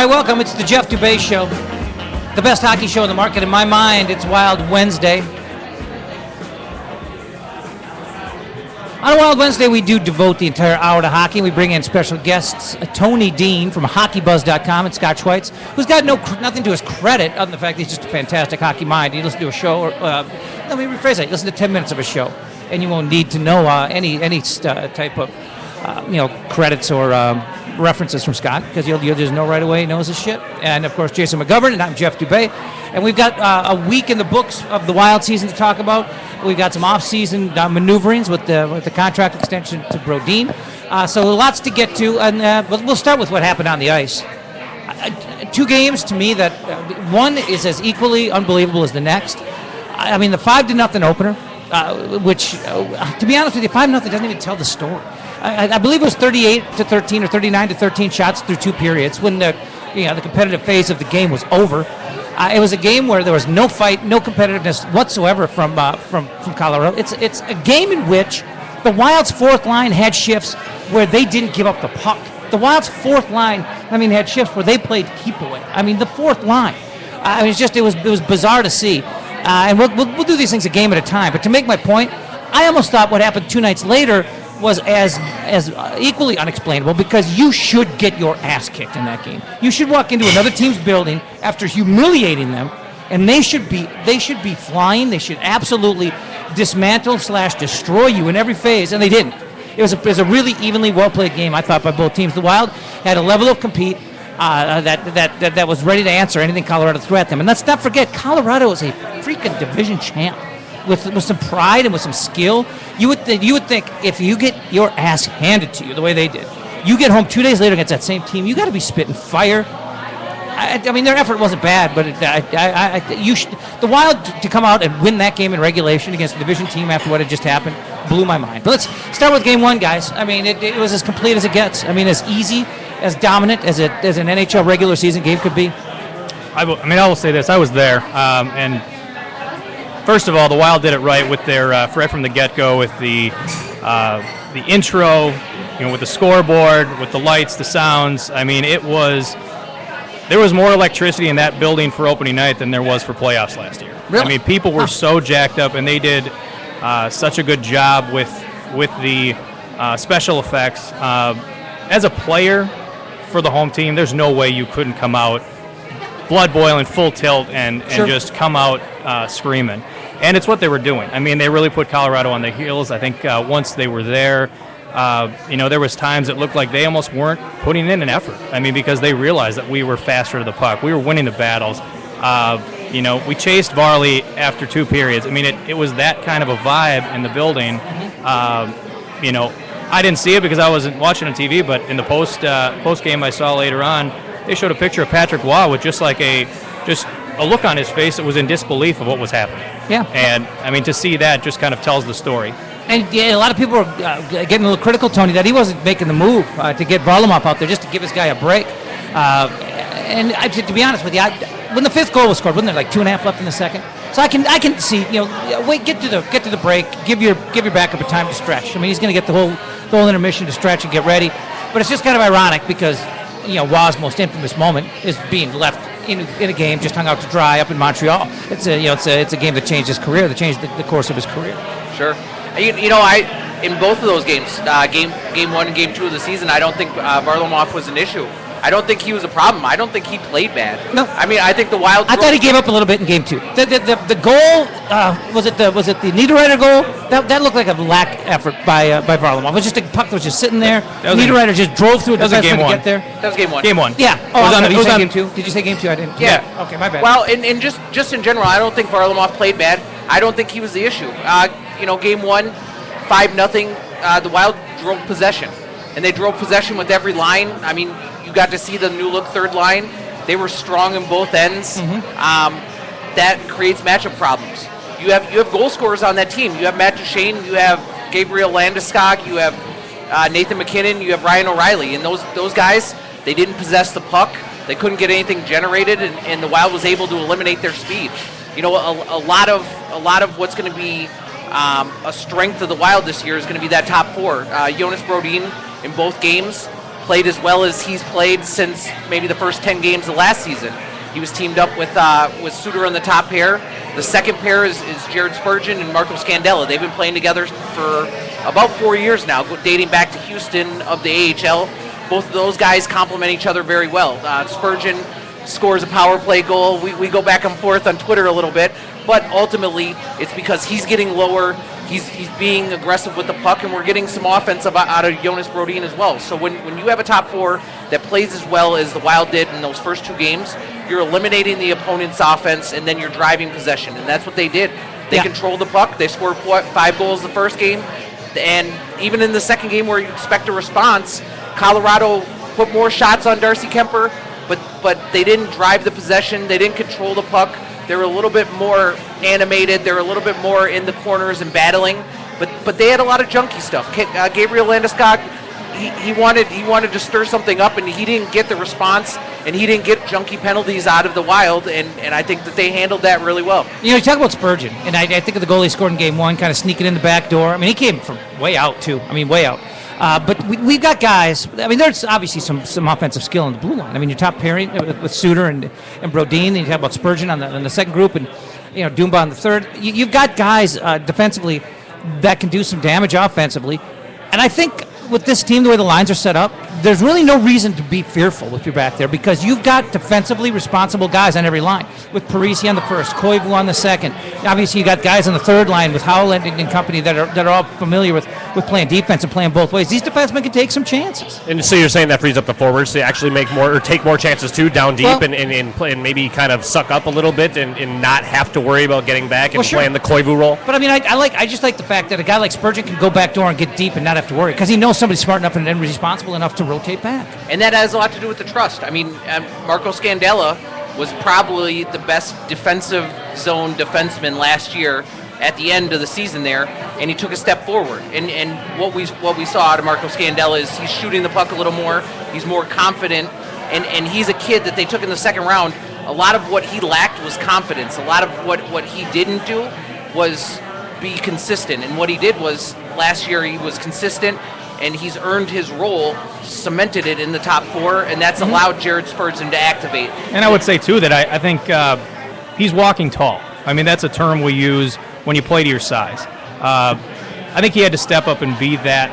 right, welcome. It's the Jeff Dubay Show, the best hockey show in the market. In my mind, it's Wild Wednesday. On a Wild Wednesday, we do devote the entire hour to hockey. We bring in special guests, Tony Dean from HockeyBuzz.com and Scott Schweitz, who's got nothing to his credit other than the fact that he's just a fantastic hockey mind. You listen to a show, or let me rephrase that. You listen to 10 minutes of a show, and you won't need to know any type of credits or references from Scott, because you'll just know right away he knows his shit. And, of course, Jason McGovern, and I'm Jeff Dubay. And we've got a week in the books of the Wild season to talk about. We've got some off-season maneuverings with the contract extension to Brodin. So lots to get to, and we'll start with what happened on the ice. Two games, to me, that one is as equally unbelievable as the next. I mean, the 5-0 opener, which, to be honest with you, 5-0 doesn't even tell the story. I believe it was 38-13 or 39-13 shots through two periods when the competitive phase of the game was over. It was a game where there was no fight, no competitiveness whatsoever from Colorado. It's a game in which the Wild's fourth line had shifts where they didn't give up the puck. The Wild's fourth line, had shifts where they played keep away. The fourth line. It was bizarre to see. And we'll do these things a game at a time. But to make my point, I almost thought what happened two nights later was as equally unexplainable, because you should get your ass kicked in that game. You should walk into another team's building after humiliating them, and they should be flying. They should absolutely dismantle/destroy you in every phase, and they didn't. It was a really evenly well-played game, I thought, by both teams. The Wild had a level of compete that was ready to answer anything Colorado threw at them. And let's not forget, Colorado is a freaking division champ. With some pride and with some skill, you would think if you get your ass handed to you the way they did, you get home 2 days later against that same team, you got to be spitting fire. Their effort wasn't bad, but the Wild to come out and win that game in regulation against a division team after what had just happened blew my mind. But let's start with game one, guys. It was as complete as it gets. As easy, as dominant as an NHL regular season game could be. I will say this: I was there, and. First of all, the Wild did it right with their right from the get-go with the intro, with the scoreboard, with the lights, the sounds. There was more electricity in that building for opening night than there was for playoffs last year. Really? People were so jacked up, and they did such a good job with the special effects. As a player for the home team, there's no way you couldn't come out blood boiling, full tilt, and Sure. just come out screaming. And it's what they were doing. They really put Colorado on their heels. I think once they were there, there was times it looked like they almost weren't putting in an effort. Because they realized that we were faster to the puck. We were winning the battles. We chased Varley after two periods. It was that kind of a vibe in the building. I didn't see it because I wasn't watching on TV, but in the post game I saw later on, they showed a picture of Patrick Waugh with just a look on his face that was in disbelief of what was happening. Yeah. And, to see that just kind of tells the story. And a lot of people are getting a little critical, Tony, that he wasn't making the move to get Varlamov out there just to give this guy a break. To be honest with you, when the fifth goal was scored, wasn't there like 2.5 left in the second? So I can see, get to the break, give your backup a time to stretch. He's going to get the whole intermission to stretch and get ready. But it's just kind of ironic because Waugh's most infamous moment is being left in a game just hung out to dry up in Montreal. It's a game that changed his career, that changed the course of his career. Sure. In both of those games, game one and game two of the season, I don't think Varlamov was an issue. I don't think he was a problem. I don't think he played bad. No. I think the Wild. I thought he gave up a little bit in game two. The goal was it the Niederreiter goal? That looked like a lack effort by Varlamov. It was just a puck that was just sitting there. Niederreiter just drove through it. That was game one. To get there. That was game one. Game one. Yeah. Did you say game two? Did you say game two? I didn't. Yeah. Okay, my bad. Well, and just in general, I don't think Varlamov played bad. I don't think he was the issue. Game one, 5-0. The Wild drove possession, and they drove possession with every line. You got to see the new look third line. They were strong in both ends. Mm-hmm. That creates matchup problems. You have goal scorers on that team. You have Matt Duchene. You have Gabriel Landeskog. You have Nathan McKinnon. You have Ryan O'Reilly. And those guys, they didn't possess the puck. They couldn't get anything generated, and the Wild was able to eliminate their speed. A lot of what's going to be a strength of the Wild this year is going to be that top four. Jonas Brodin in both games played as well as he's played since maybe the first 10 games of last season. He was teamed up with Suter on the top pair. The second pair is Jared Spurgeon and Marco Scandella. They've been playing together for about 4 years now, dating back to Houston of the AHL. Both of those guys complement each other very well. Spurgeon scores a power play goal. We go back and forth on Twitter a little bit, but ultimately it's because he's getting lower. He's being aggressive with the puck, and we're getting some offense out of Jonas Brodin as well. So when you have a top four that plays as well as the Wild did in those first 2 games, you're eliminating the opponent's offense, and then you're driving possession, and that's what they did. They controlled the puck. They scored 5 goals the first game, and even in the second game where you expect a response, Colorado put more shots on Darcy Kemper, but they didn't drive the possession. They didn't control the puck. They were a little bit more animated. They were a little bit more in the corners and battling, but they had a lot of junky stuff. Gabriel Landeskog, he wanted to stir something up, and he didn't get the response, and he didn't get junky penalties out of the Wild, and I think that they handled that really well. You talk about Spurgeon, and I think of the goal he scored in Game 1, kind of sneaking in the back door. I mean, he came from way out, too. I mean, way out. But we've got guys. I mean, there's obviously some offensive skill in the blue line. I mean, your top pairing with Suter and Brodin. Then you talk about Spurgeon on the second group, and Dumba on the third. You've got guys defensively that can do some damage offensively, and I think with this team, the way the lines are set up, there's really no reason to be fearful if you're back there, because you've got defensively responsible guys on every line. With Parisi on the first, Koivu on the second. Obviously, you got guys on the third line with Howland and company that are all familiar with playing defense and playing both ways. These defensemen can take some chances. And so you're saying that frees up the forwards to actually make more or take more chances too down deep, and play, and maybe kind of suck up a little bit and not have to worry about getting back and playing the Koivu role. But I mean, I just like the fact that a guy like Spurgeon can go back door and get deep and not have to worry, because he knows somebody's smart enough and responsible enough to rotate back. And that has a lot to do with the trust. I mean, Marco Scandella was probably the best defensive zone defenseman last year at the end of the season there, and he took a step forward. And what we saw out of Marco Scandella is he's shooting the puck a little more, he's more confident, and he's a kid that they took in the second round. A lot of what he lacked was confidence. A lot of what he didn't do was be consistent, and what he did was last year he was consistent, and he's earned his role, cemented it in the top four, and that's allowed Jared Spurgeon to activate. And I would say, too, that I think he's walking tall. I mean, that's a term we use when you play to your size. I think he had to step up and be that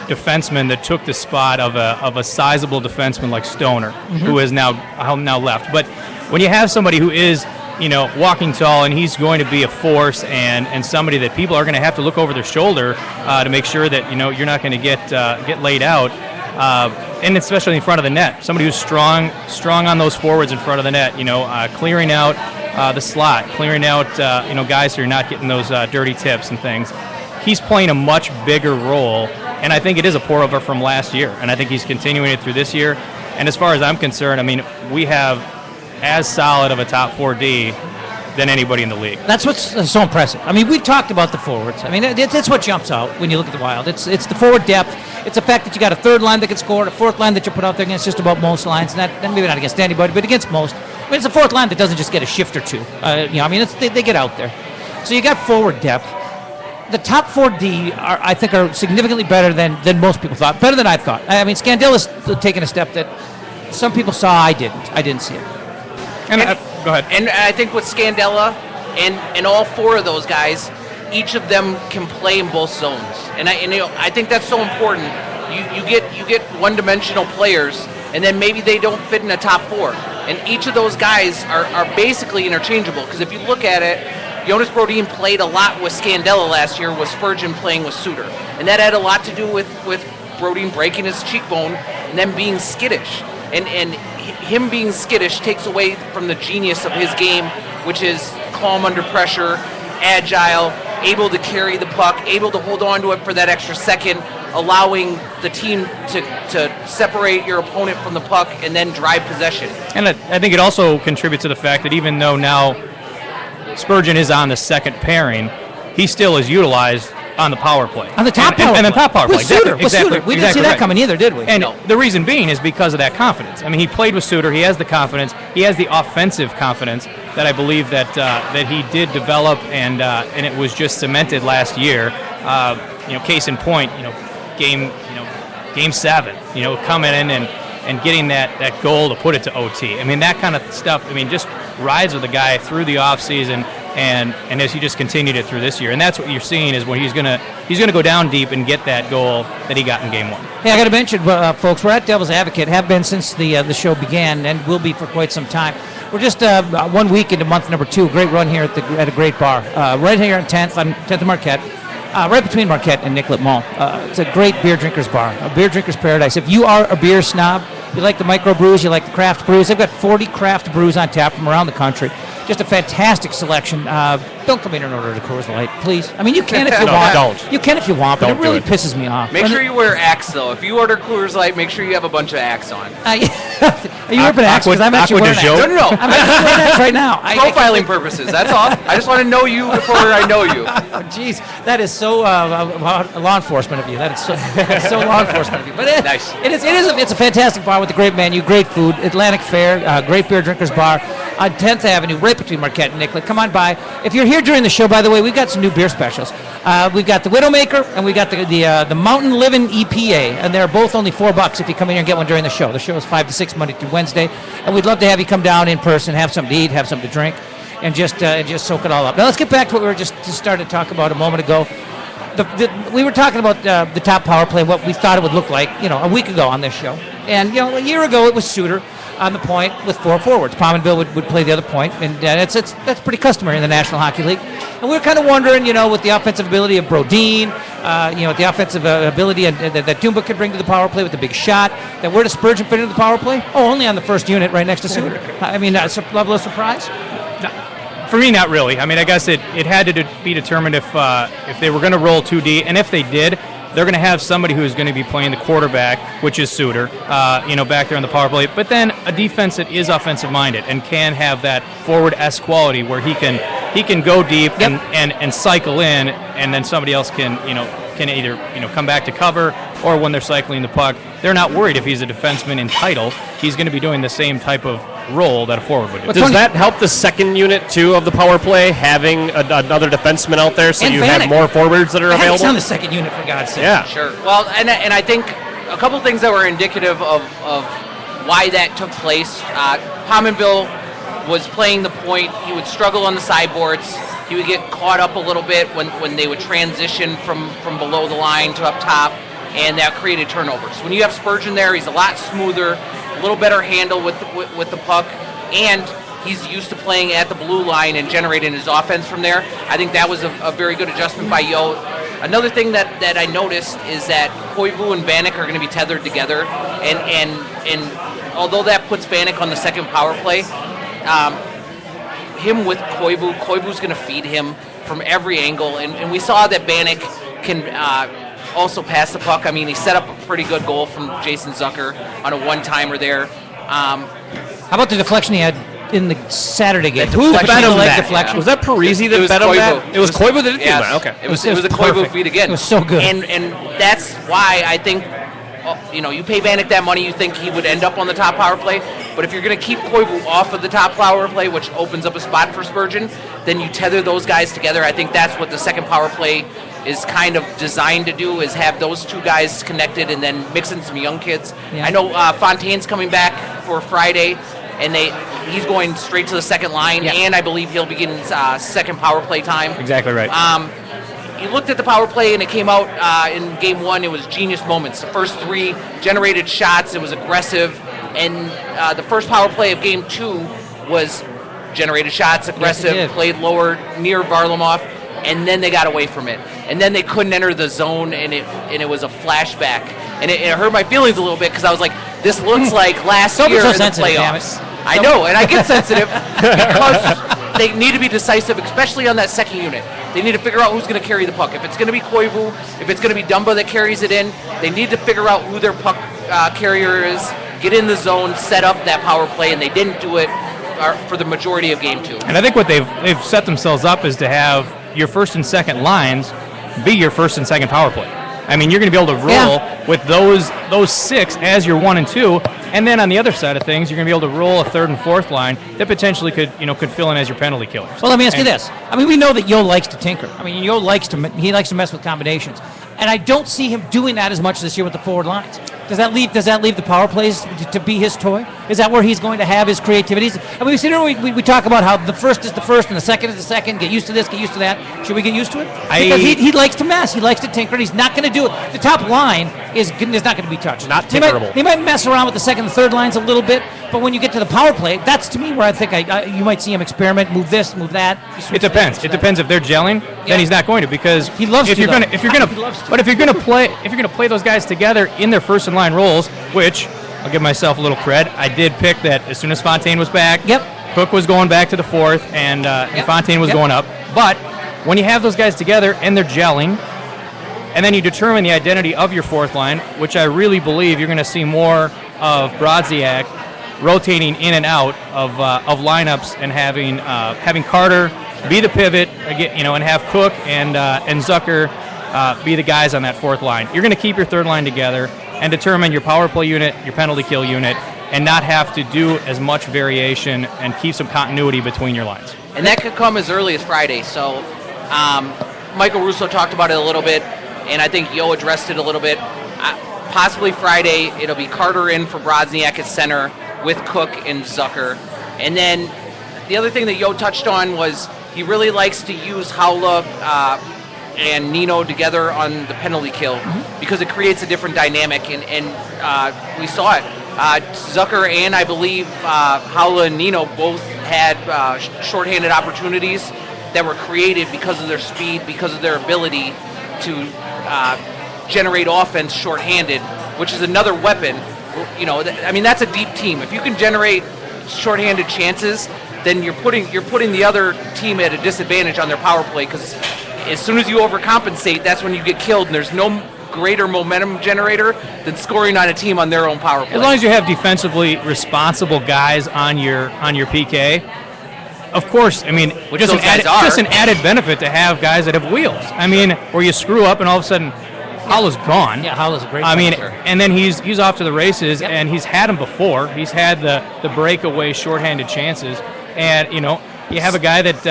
defenseman that took the spot of a sizable defenseman like Stoner, who is now left. But when you have somebody who is walking tall, and he's going to be a force and somebody that people are going to have to look over their shoulder to make sure that you're not going to get laid out, and especially in front of the net. Somebody who's strong on those forwards in front of the net. Clearing out the slot, clearing out guys who are not getting those dirty tips and things. He's playing a much bigger role, and I think it is a pour over from last year, and I think he's continuing it through this year. And as far as I'm concerned, I mean, we have as solid of a top 4D than anybody in the league. That's what's so impressive. I mean, we've talked about the forwards. I mean, it's what jumps out when you look at the Wild. It's the forward depth. It's the fact that you got a third line that can score, a fourth line that you put out there against just about most lines. Maybe not against anybody, but against most. I mean, it's a fourth line that doesn't just get a shift or two. They get out there. So you got forward depth. The top 4D I think are significantly better than most people thought. Better than I thought. I mean, Scandella's taken a step that some people saw. I didn't see it. And go ahead. And I think with Scandella and all four of those guys, each of them can play in both zones. And I think that's so important. You get one-dimensional players, and then maybe they don't fit in a top four. And each of those guys are basically interchangeable. Because if you look at it, Jonas Brodin played a lot with Scandella last year, with Spurgeon playing with Suter. And that had a lot to do with Brodin breaking his cheekbone and then being skittish. And him being skittish takes away from the genius of his game, which is calm under pressure, agile, able to carry the puck, able to hold on to it for that extra second, allowing the team to separate your opponent from the puck and then drive possession. And I think it also contributes to the fact that even though now Spurgeon is on the second pairing, he still is utilized on the power play. On the top power play. And the top power play. With Suter. We didn't see that coming either, did we? And the reason being is because of that confidence. I mean, he played with Suter. He has the confidence. He has the offensive confidence that I believe that he did develop, and it was just cemented last year. Case in point, game Game 7, coming in and getting that goal to put it to OT. I mean, that kind of stuff, just rides with the guy through the offseason and as he just continued it through this year. And that's what you're seeing is when he's gonna go down deep and get that goal that he got in Game 1. Hey, I got to mention, folks, we're at Devil's Advocate, have been since the show began and will be for quite some time. We're just 1 week into month number 2. Great run here at a great bar. Right here on 10th and Marquette. Right between Marquette and Nicollet Mall. It's a great beer drinkers bar, a beer drinkers paradise. If you are a beer snob, you like the micro brews, you like the craft brews, they've got 40 craft brews on tap from around the country. Just a fantastic selection. Don't come in and order a Coors Light, please. I mean, you can if you want. Don't. You can if you want, but Don't it really do it. pisses me off. Make sure you wear Axe, though. If you order Coors Light, make sure you have a bunch of Axe on. Are you ripping Axe? Because I'm actually wearing Axe. No. I'm actually wearing Axe right now. Profiling purposes, that's all. I just want to know you before I know you. Oh, jeez, that is so law enforcement of you. That's so law enforcement of you. But Nice. It's a fantastic bar with a great menu, great food. Atlantic Fair, great beer drinkers bar on 10th Avenue, right between Marquette and Nicollet. Come on by. If you're here during the show, by the way, we've got some new beer specials. We've got the Widowmaker and we got the Mountain Living EPA, and they're both only $4 if you come in here and get one during the show. The show is 5 to 6 Monday through Wednesday, and we'd love to have you come down in person, have something to eat, have something to drink, and just soak it all up. Now let's get back to what we were just started to talk about a moment ago. We were talking about the top power play, what we thought it would look like, a week ago on this show, and a year ago it was Suter on the point with 4 forwards. Pominville would play the other point, and that's pretty customary in the National Hockey League. And we were kind of wondering, with the offensive ability of Brodin, with the offensive ability that Dumba could bring to the power play with the big shot, that where does Spurgeon fit into the power play? Oh, only on the first unit right next to Suter. I mean, that's a level of surprise. For me, not really. I mean, I guess it had to be determined if they were going to roll 2D, and if they did, they're going to have somebody who is going to be playing the quarterback, which is Suter, back there on the power play. But then a defense that is offensive-minded and can have that forward-esque quality where he can go deep and cycle in, and then somebody else can either come back to cover, or when they're cycling the puck, they're not worried if he's a defenseman in title. He's going to be doing the same type of role that a forward would do. Does that help the second unit, too, of the power play, having another defenseman out there so you have more forwards that are available? It's on the second unit, for God's sake. Yeah. Sure. Well, and I think a couple things that were indicative of why that took place. Pominville was playing the point. He would struggle on the sideboards. He would get caught up a little bit when they would transition from below the line to up top, and that created turnovers. When you have Spurgeon there, he's a lot smoother, a little better handle with the puck, and he's used to playing at the blue line and generating his offense from there. I think that was a very good adjustment by Yo. Another thing that I noticed is that Koivu and Vanek are going to be tethered together, and although that puts Vanek on the second power play, him with Koivu's going to feed him from every angle, and we saw that Vanek can also pass the puck. I mean, he set up a pretty good goal from Jason Zucker on a one-timer there. How about the deflection he had in the Saturday game? Who bet him that? Deflection? Was that Parisi that bet him that? It was Koivu that did that. Okay. It was a Koivu feed again. It was so good. And that's why I think, you pay Vanek that money, you think he would end up on the top power play. But if you're going to keep Koivu off of the top power play, which opens up a spot for Spurgeon, then you tether those guys together. I think that's what the second power play is kind of designed to do, is have those two guys connected and then mix in some young kids. Yeah. I know Fontaine's coming back for Friday, and he's going straight to the second line, and I believe he'll be getting second power play time. Exactly right. You looked at the power play, and it came out in Game 1, it was genius moments. The first 3 generated shots, it was aggressive, and the first power play of Game 2 was generated shots, aggressive, played lower, near Varlamov, and then they got away from it. And then they couldn't enter the zone, and it was a flashback. And it hurt my feelings a little bit, because I was like, this looks like last year in the playoffs. I know, and I get sensitive because they need to be decisive, especially on that second unit. They need to figure out who's going to carry the puck. If it's going to be Koivu, if it's going to be Dumba that carries it in, they need to figure out who their puck carrier is, get in the zone, set up that power play, and they didn't do it for the majority of Game 2. And I think what they've set themselves up is to have your first and second lines be your first and second power play. I mean, you're going to be able to roll with those 6 as your 1 and 2, and then on the other side of things, you're going to be able to roll a third and fourth line that potentially could fill in as your penalty killers. Well, let me ask you this. I mean, we know that Yo likes to tinker. I mean, he likes to mess with combinations. And I don't see him doing that as much this year with the forward lines. Does that leave the power plays to be his toy? Is that where he's going to have his creativities? I mean, we talk about how the first is the first and the second is the second. Get used to this, get used to that. Should we get used to it? Because he likes to mess. He likes to tinker. He's not going to do it. The top line is not going to be touched. Not tinkerable. He might mess around with the second and third lines a little bit, but when you get to the power play, that's to me where I think you might see him experiment, move this, move that. It depends. It depends if they're gelling, then he's not going to, because he loves if you're going to play those guys together in their first and line roles, which I'll give myself a little cred. I did pick that as soon as Fontaine was back. Yep. Cook was going back to the fourth, and Fontaine was going up. But when you have those guys together and they're gelling, and then you determine the identity of your fourth line, which I really believe you're going to see more of Brodziak rotating in and out of lineups and having Carter be the pivot, and have Cook and Zucker be the guys on that fourth line. You're going to keep your third line together and determine your power play unit, your penalty kill unit, and not have to do as much variation and keep some continuity between your lines. And that could come as early as Friday. So Michael Russo talked about it a little bit, and I think Yo addressed it a little bit. Possibly Friday, it'll be Carter in for Brodziak at center with Cook and Zucker. And then the other thing that Yo touched on was he really likes to use Haula and Nino together on the penalty kill because it creates a different dynamic, and we saw it. Zucker and I believe Haula and Nino both had shorthanded opportunities that were created because of their speed, because of their ability to generate offense shorthanded, which is another weapon. That's a deep team. If you can generate shorthanded chances, then you're putting the other team at a disadvantage on their power play, because as soon as you overcompensate, that's when you get killed, and there's no greater momentum generator than scoring on a team on their own power play. As long as you have defensively responsible guys on your PK, of course, Which just those guys are. Just an added benefit to have guys that have wheels. Where you screw up and all of a sudden Haula's gone. Yeah, Haula's a great player. And then he's off to the races, and he's had them before. He's had the breakaway shorthanded chances, and you have a guy that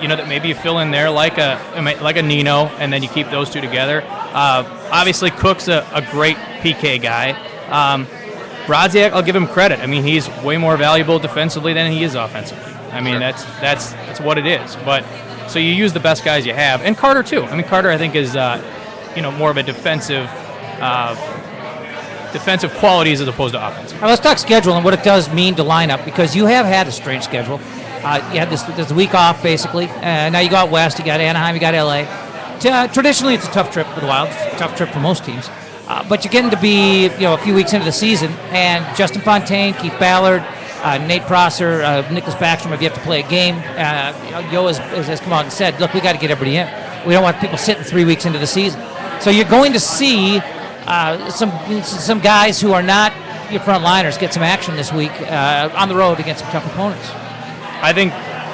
that maybe you fill in there like a Nino, and then you keep those two together. Obviously, Cook's a great PK guy. Brodziak, I'll give him credit. He's way more valuable defensively than he is offensively. That's what it is. But so you use the best guys you have, and Carter too. Carter I think is more of a defensive qualities as opposed to offensive. All right, let's talk schedule and what it does mean to lineup, because you have had a strange schedule. You had this week off, basically. Now you go out west. You got Anaheim. You got L.A. Traditionally, it's a tough trip for the Wild. It's a tough trip for most teams. But you're getting to be a few weeks into the season, and Justin Fontaine, Keith Ballard, Nate Prosser, Nicholas Backstrom have yet to play a game. Yo has come out and said, look, we got to get everybody in. We don't want people sitting 3 weeks into the season. So you're going to see some guys who are not your front liners get some action this week on the road against some tough opponents. I think,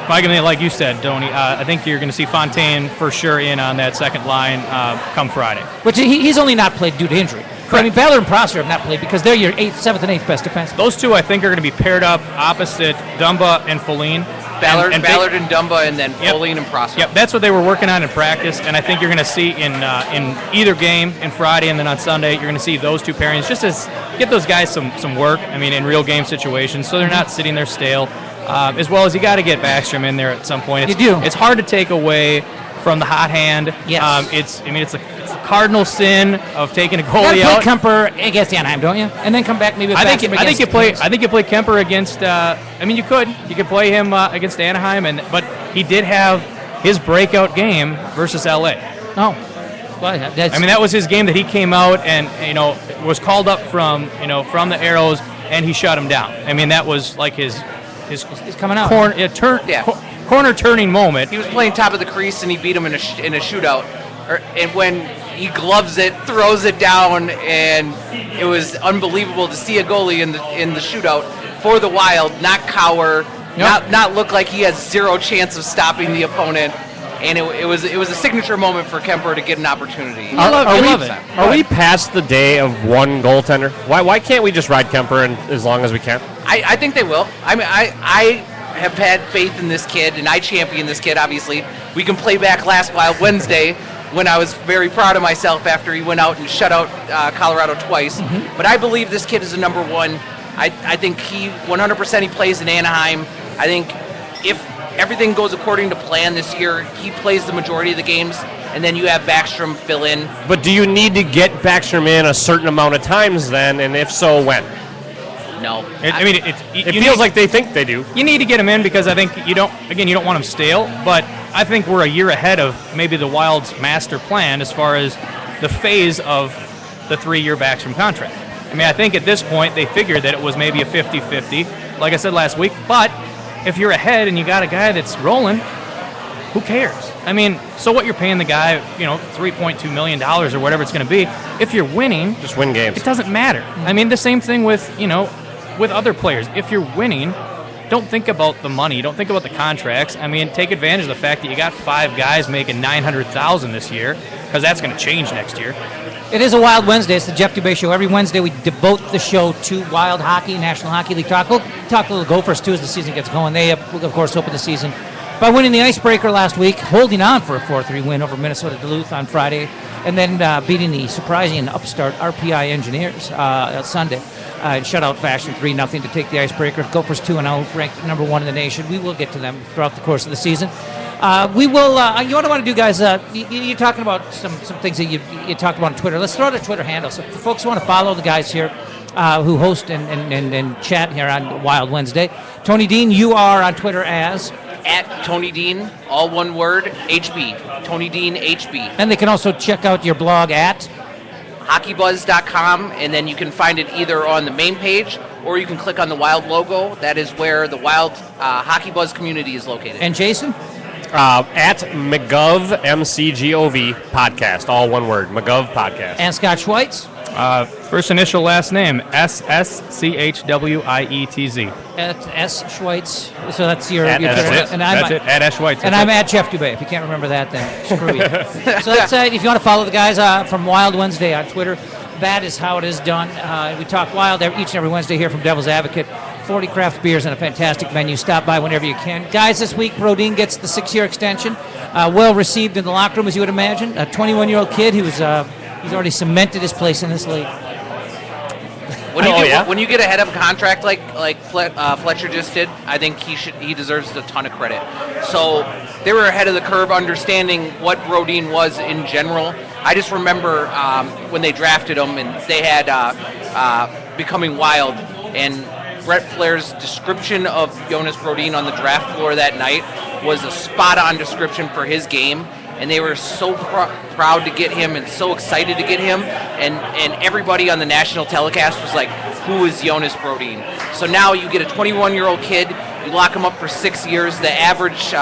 like you said, Donnie, I think you're going to see Fontaine for sure in on that second line come Friday. Which he's only not played due to injury. Correct. Ballard and Prosser have not played because they're your 7th and 8th best defense. Those two, I think, are going to be paired up opposite Dumba and Foligno. Ballard and Dumba, and then Foligno and Prosser. Yep, that's what they were working on in practice, and I think you're going to see in either game, in Friday and then on Sunday, you're going to see those two pairings just as get those guys some work. In real game situations, so they're not sitting there stale. As well as you got to get Backstrom in there at some point. You do. It's hard to take away from the hot hand. Yes. It's the cardinal sin of taking a goalie you out. Play Kemper against Anaheim, don't you? And then come back maybe. With I think you play Kemper against. You could play him against Anaheim, but he did have his breakout game versus LA. Oh. Well, that was his game that he came out and was called up from the Arrows, and he shut him down. That was like his coming out. Corner turning moment. He was playing top of the crease, and he beat him in a shootout. And when he gloves it, throws it down, and it was unbelievable to see a goalie in the shootout for the Wild not cower, not look like he has zero chance of stopping the opponent. And it was a signature moment for Kemper to get an opportunity. Are we past the day of one goaltender? Why can't we just ride Kemper as long as we can? I think they will. I have had faith in this kid, and I champion this kid, obviously. We can play back last Wild Wednesday when I was very proud of myself after he went out and shut out Colorado twice. But I believe this kid is a number one. I think he 100% he plays in Anaheim. I think if everything goes according to plan this year, he plays the majority of the games, and then you have Backstrom fill in. But do you need to get Backstrom in a certain amount of times then, and if so, when? No. It feels like they think they do. You need to get him in because I think you don't want him stale, but I think we're a year ahead of maybe the Wild's master plan as far as the phase of the 3-year Backstrom contract. I mean, I think at this point they figured that it was maybe a 50-50, like I said last week, but if you're ahead and you got a guy that's rolling, who cares? I mean, so what you're paying the guy, $3.2 million or whatever it's going to be. If you're winning, just win games. It doesn't matter. I mean, the same thing with other players. If you're winning, don't think about the money. Don't think about the contracts. I mean, take advantage of the fact that you got 5 guys making $900,000 this year, because that's going to change next year. It is a Wild Wednesday. It's the Jeff Dubay Show. Every Wednesday we devote the show to Wild hockey, National Hockey League talk. We'll talk a little Gophers, too, as the season gets going. They, of course, open the season by winning the icebreaker last week, holding on for a 4-3 win over Minnesota Duluth on Friday, and then beating the surprising upstart RPI Engineers Sunday in shutout fashion, 3-0 to take the icebreaker. Gophers 2-0, ranked number 1 in the nation. We will get to them throughout the course of the season. We will. You know what I want to do, guys? You're talking about some things that you talked about on Twitter. Let's throw out a Twitter handle. So for folks who want to follow the guys here who host and chat here on Wild Wednesday, Tony Dean, you are on Twitter as at Tony Dean, all one word, HB. Tony Dean HB. And they can also check out your blog at hockeybuzz.com, and then you can find it either on the main page or you can click on the Wild logo. That is where the Wild Hockey Buzz community is located. And Jason? At McGov, MCGOV podcast, all one word, McGov podcast. And Scott Schweitz? First initial, last name, SSCHWIETZ. At S. Schweitz. So that's your... That's it. And That's it. At S. Schweitz. And I'm at Jeff Dubay. If you can't remember that, then screw you. So that's if you want to follow the guys from Wild Wednesday on Twitter, that is how it is done. We talk Wild each and every Wednesday here from Devil's Advocate. 40 craft beers and a fantastic menu. Stop by whenever you can. Guys, this week, Brodin gets the 6-year extension. Well received in the locker room, as you would imagine. A 21-year-old kid who was... He's already cemented his place in this league. When you get ahead of a contract like Fletcher just did, I think he deserves a ton of credit. So they were ahead of the curve, understanding what Brodin was in general. I just remember when they drafted him and they had Becoming Wild, and Brett Flair's description of Jonas Brodin on the draft floor that night was a spot-on description for his game. And they were so proud to get him and so excited to get him. And everybody on the national telecast was like, who is Jonas Brodin? So now you get a 21-year-old kid, you lock him up for 6 years. The average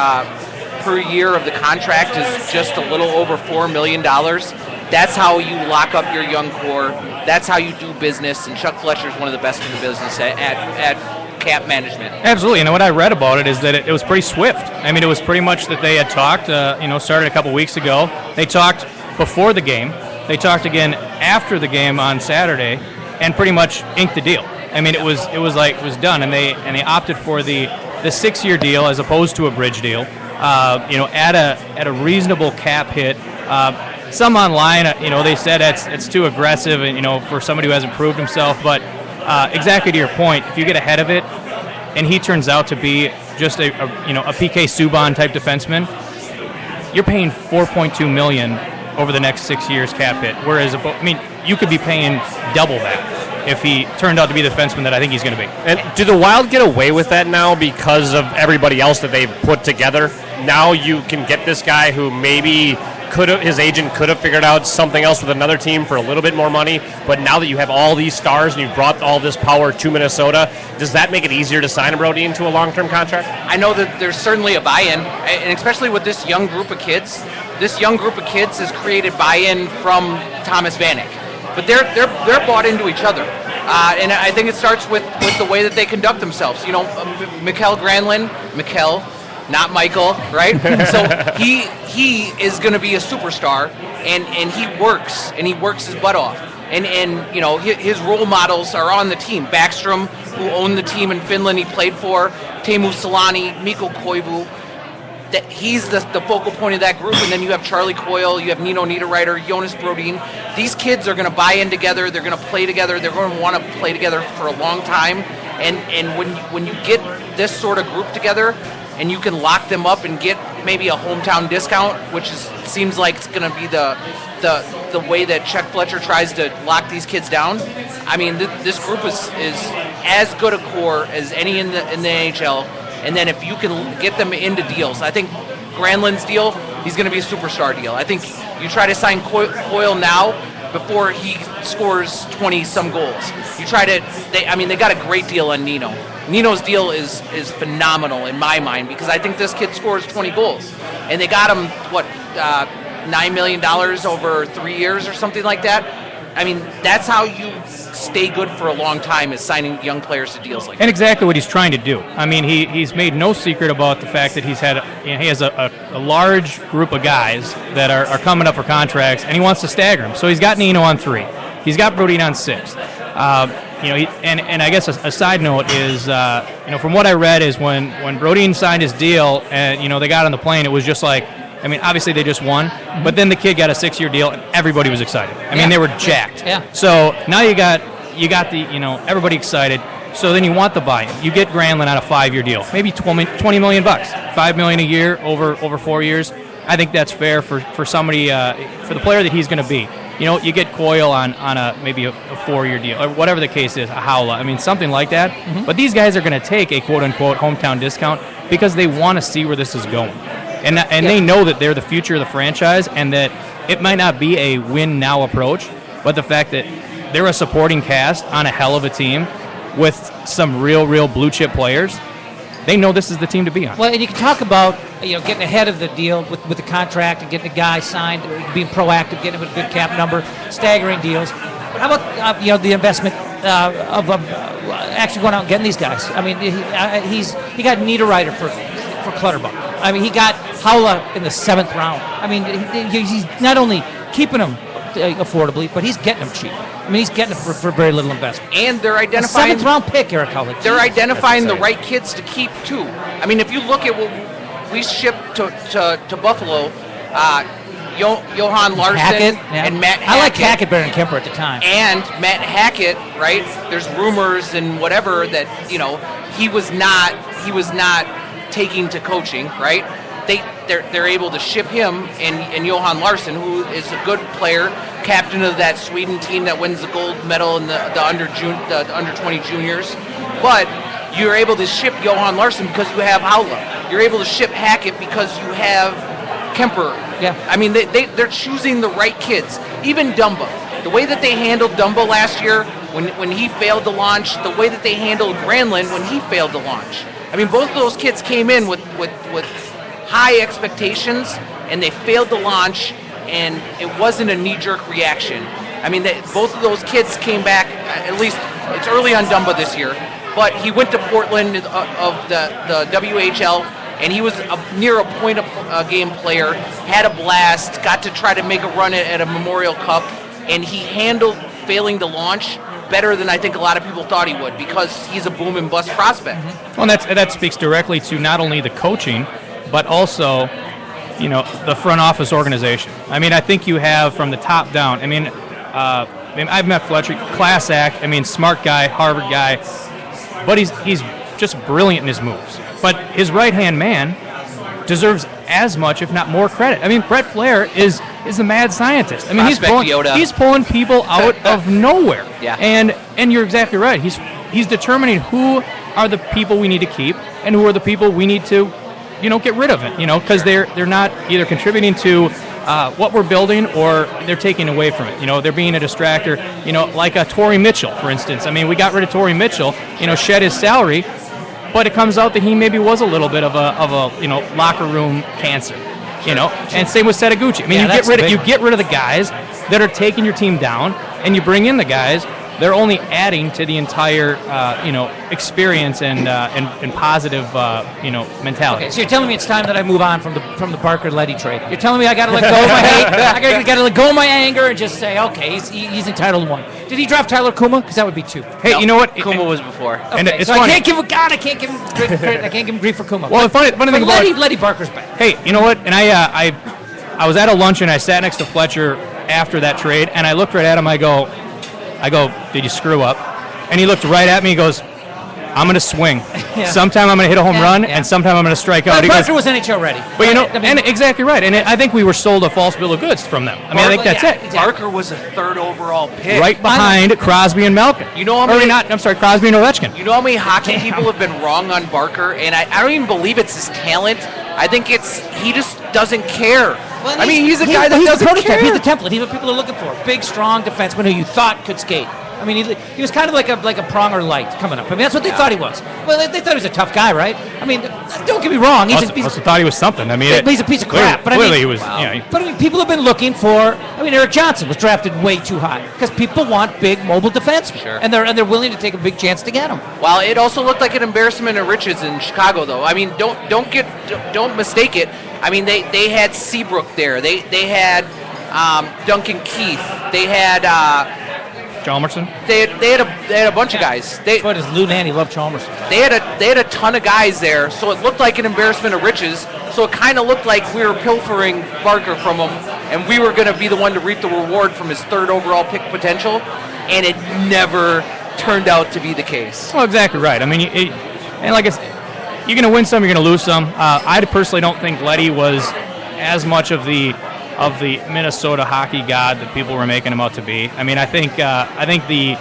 per year of the contract is just a little over $4 million. That's how you lock up your young core. That's how you do business. And Chuck Fletcher is one of the best in the business at cap management. Absolutely, and what I read about it is that it was pretty swift. I mean, it was pretty much that they had talked, started a couple weeks ago. They talked before the game. They talked again after the game on Saturday, and pretty much inked the deal. I mean, it was done, and they opted for the 6-year deal as opposed to a bridge deal. At a reasonable cap hit. Some online, they said it's too aggressive, for somebody who hasn't proved himself, but. Exactly to your point, if you get ahead of it and he turns out to be just a PK Subban type defenseman, you're paying $4.2 million over the next 6 years cap hit. Whereas, you could be paying double that if he turned out to be the defenseman that I think he's going to be. And do the Wild get away with that now because of everybody else that they've put together? Now you can get this guy who maybe his agent could have figured out something else with another team for a little bit more money, but now that you have all these stars and you've brought all this power to Minnesota, does that make it easier to sign a Brodin to a long-term contract? I know that there's certainly a buy-in, and especially with this young group of kids. This young group of kids has created buy-in from Thomas Vanek, but they're bought into each other, and I think it starts with the way that they conduct themselves. Mikkel Granlund, not Michael, right? So he is going to be a superstar, and he works his butt off. And his role models are on the team. Backstrom, who owned the team in Finland he played for, Teemu Selanne, Mikko Koivu. that he's the focal point of that group, and then you have Charlie Coyle, you have Nino Niederreiter, Jonas Brodin. These kids are going to buy in together. They're going to play together. They're going to want to play together for a long time. And when you get this sort of group together, and you can lock them up and get maybe a hometown discount, which seems like it's going to be the way that Chuck Fletcher tries to lock these kids down. I mean, this group is as good a core as any in the NHL. And then if you can get them into deals, I think Granlund's deal, he's going to be a superstar deal. I think you try to sign Coyle now before he scores 20-some goals. You try to, they got a great deal on Nino. Nino's deal is phenomenal in my mind because I think this kid scores 20 goals. And they got him, $9 million over 3 years or something like that. I mean, that's how you stay good for a long time, is signing young players to deals like that. And exactly what he's trying to do. I mean, he's made no secret about the fact that he has a large group of guys that are coming up for contracts, and he wants to stagger them. So he's got Nino on 3. He's got Brodin on 6. And I guess a side note is, from what I read is when Brodin signed his deal and, they got on the plane, it was just like, I mean, obviously they just won, but then the kid got a 6-year deal and everybody was excited. I mean, they were jacked. Yeah. So now you got the, everybody excited. So then you want the buy-in. You get Granlund on a 5-year deal, maybe $20 million, $5 million a year over 4 years. I think that's fair for somebody, for the player that he's going to be. You get Coyle on maybe a 4-year deal, or whatever the case is, a Howla. I mean, something like that. Mm-hmm. But these guys are going to take a quote-unquote hometown discount because they want to see where this is going. And they know that they're the future of the franchise and that it might not be a win-now approach, but the fact that they're a supporting cast on a hell of a team with some real blue-chip players, they know this is the team to be on. Well, and you can talk about getting ahead of the deal with the contract and getting a guy signed, being proactive, getting him a good cap number, staggering deals. But how about the investment of actually going out and getting these guys? I mean, he got Niederreiter for Clutterbuck. I mean, he got Howla in the 7th round. I mean, he's not only keeping them affordably, but he's getting them cheap. I mean, he's getting them for very little investment. And they're identifying a 7th round pick, Eric Howla. They're identifying the right kids to keep too. I mean, if you look at what we shipped to Buffalo, Johan Larsson Hackett, and Matt Hackett. I like Hackett better than Kemper at the time. And Matt Hackett, right? There's rumors and whatever that he was not taking to coaching, right? They're able to ship him and Johan Larsson, who is a good player, captain of that Sweden team that wins the gold medal in the under 20 juniors. But you're able to ship Johan Larsson because you have Howla. You're able to ship Hackett because you have Kemper. Yeah. I mean, they're choosing the right kids. Even Dumba. The way that they handled Dumba last year when he failed to launch, the way that they handled Granlund when he failed to launch. I mean, both of those kids came in with high expectations, and they failed to launch, and it wasn't a knee-jerk reaction. I mean, both of those kids came back, at least it's early on Dumba this year, but he went to Portland of the WHL, and he was near a point-a-game player, had a blast, got to try to make a run at a Memorial Cup, and he handled failing to launch better than I think a lot of people thought he would because he's a boom and bust prospect. Mm-hmm. Well, that speaks directly to not only the coaching, but also, the front office organization. I mean, I think you have from the top down. I mean, I've met Fletcher, class act. I mean, smart guy, Harvard guy, but he's just brilliant in his moves. But his right-hand man deserves as much, if not more, credit. I mean, Brett Flair is the mad scientist. I mean, he's pulling people out of nowhere. Yeah. And you're exactly right. He's determining who are the people we need to keep and who are the people we need to, get rid of it. Because they're not either contributing to what we're building or they're taking away from it. They're being a distractor. Like a Torrey Mitchell, for instance. I mean, we got rid of Torrey Mitchell. Shed his salary. But it comes out that he maybe was a little bit of a locker room cancer, And same with Setaguchi. I mean, you get rid of the guys that are taking your team down, and you bring in the guys they're only adding to the entire, experience and positive, mentality. Okay, so you're telling me it's time that I move on from the Barker-Leddy trade. You're telling me I got to let go of my hate, I got to let go of my anger, and just say, okay, he's entitled to one. Did he draft Tyler Kuma? Because that would be 2. Hey, No, you know what? Kuma was before. Okay, And it's so funny. I can't give him I can't give him credit. I can't give him grief for Kuma. Well, the funny thing about Letty Barker's back. Hey, you know what? And I was at a luncheon. I sat next to Fletcher after that trade, and I looked right at him. I go, did you screw up? And he looked right at me. He goes, I'm going to swing. Yeah. Sometime I'm going to hit a home run, yeah. and sometime I'm going to strike out. But He Barker goes, was NHL ready. but I mean, exactly right. And I think we were sold a false bill of goods from them. I think that's it. Exactly. Barker was a 3rd overall pick. Right behind Crosby and Malkin. You know how many? Crosby and Ovechkin. You know how many hockey people have been wrong on Barker, and I don't even believe it's his talent. I think he just doesn't care. Well, he's a guy that he's doesn't the prototype. care. He's the template. He's what people are looking for. Big, strong defenseman who you thought could skate. I mean, he was kind of like a Pronger light coming up. I mean, that's what they thought he was. Well, they thought he was a tough guy, right? I mean, don't get me wrong. He's Also thought he was something. I mean, he's a piece of crap. But clearly he was. wow. Yeah, But I mean, people have been looking for. I mean, Eric Johnson was drafted way too high because people want big, mobile defensemen, Sure. and they're willing to take a big chance to get him. Well, it also looked like an embarrassment of riches in Chicago, though. I mean, don't mistake it. I mean, they had Seabrook there. They had Duncan Keith. They had Chalmerson. they had a bunch of guys. What is Lou Nanny love Chalmers? They had a ton of guys there, so it looked like an embarrassment of riches. So it kind of looked like we were pilfering Barker from him, and we were going to be the one to reap the reward from his 3rd overall pick potential, and it never turned out to be the case. Well, exactly right. I mean, and like I said, you're going to win some, you're going to lose some. I personally don't think Leddy was as much of the Minnesota hockey god that people were making him out to be. I mean, I think the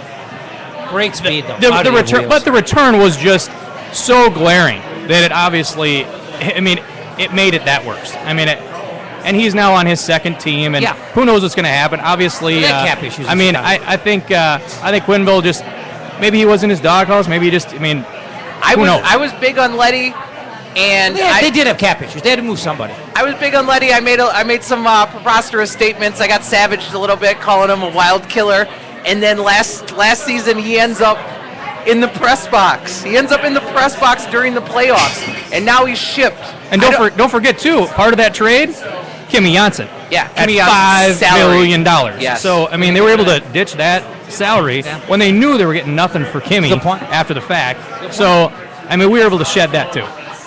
Great speed, though. the return, but the return was just so glaring that it obviously, I mean, it made it that worse. I mean, and he's now on his 2nd team, and who knows what's going to happen. Obviously, cap issues. I mean, I think Quinville just maybe he wasn't his doghouse. Maybe he just, I mean, who knows? I was big on Leddy. And they did have cap issues. They had to move somebody. I was big on Leddy. I made some preposterous statements. I got savaged a little bit, calling him a wild killer. And then last season, he ends up in the press box. He ends up in the press box during the playoffs, and now he's shipped. And don't forget too, part of that trade, Kimmy Janssen. Yeah, at Kimmy Jansson's $5 billion. Yes. So I mean, they were able to ditch that salary when they knew they were getting nothing for Kimmy after the fact. So I mean, we were able to shed that too.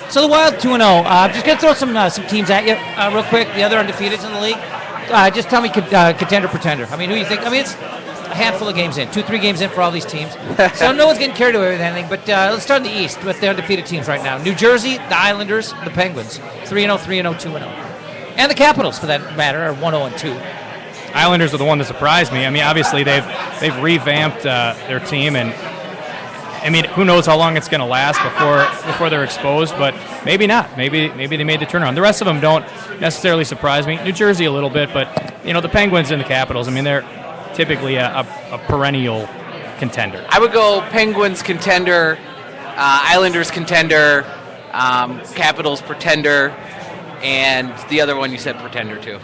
So the Wild 2-0. Just going to throw some teams at you real quick. The other undefeateds in the league. Just tell me contender, pretender. I mean, who you think? I mean, it's a handful of games in. 2-3 games in for all these teams. So no one's getting carried away with anything. But let's start in the East with the undefeated teams right now. New Jersey, the Islanders, the Penguins. 3-0, 3-0, 2-0. And the Capitals, for that matter, are 1-0-2. Islanders are the one that surprised me. I mean, obviously they've revamped their team, and I mean, who knows how long it's going to last before they're exposed, but maybe not. Maybe they made the turnaround. The rest of them don't necessarily surprise me. New Jersey a little bit, but you know, the Penguins and the Capitals, I mean, they're typically a perennial contender. I would go Penguins contender, Islanders contender, Capitals pretender, and the other one you said pretender too.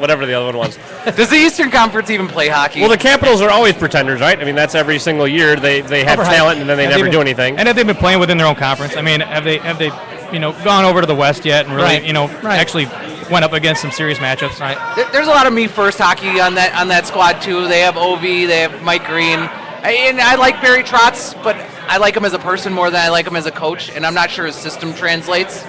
Whatever the other one was. Does the Eastern Conference even play hockey? Well, the Capitals are always pretenders, right? I mean, that's every single year. They have talent and then they never do anything. And have they been playing within their own conference? I mean, have they gone over to the West yet and really actually went up against some serious matchups? Right. There's a lot of me first hockey on that squad too. They have Ovi, they have Mike Green, and I like Barry Trotz, but I like him as a person more than I like him as a coach, and I'm not sure his system translates.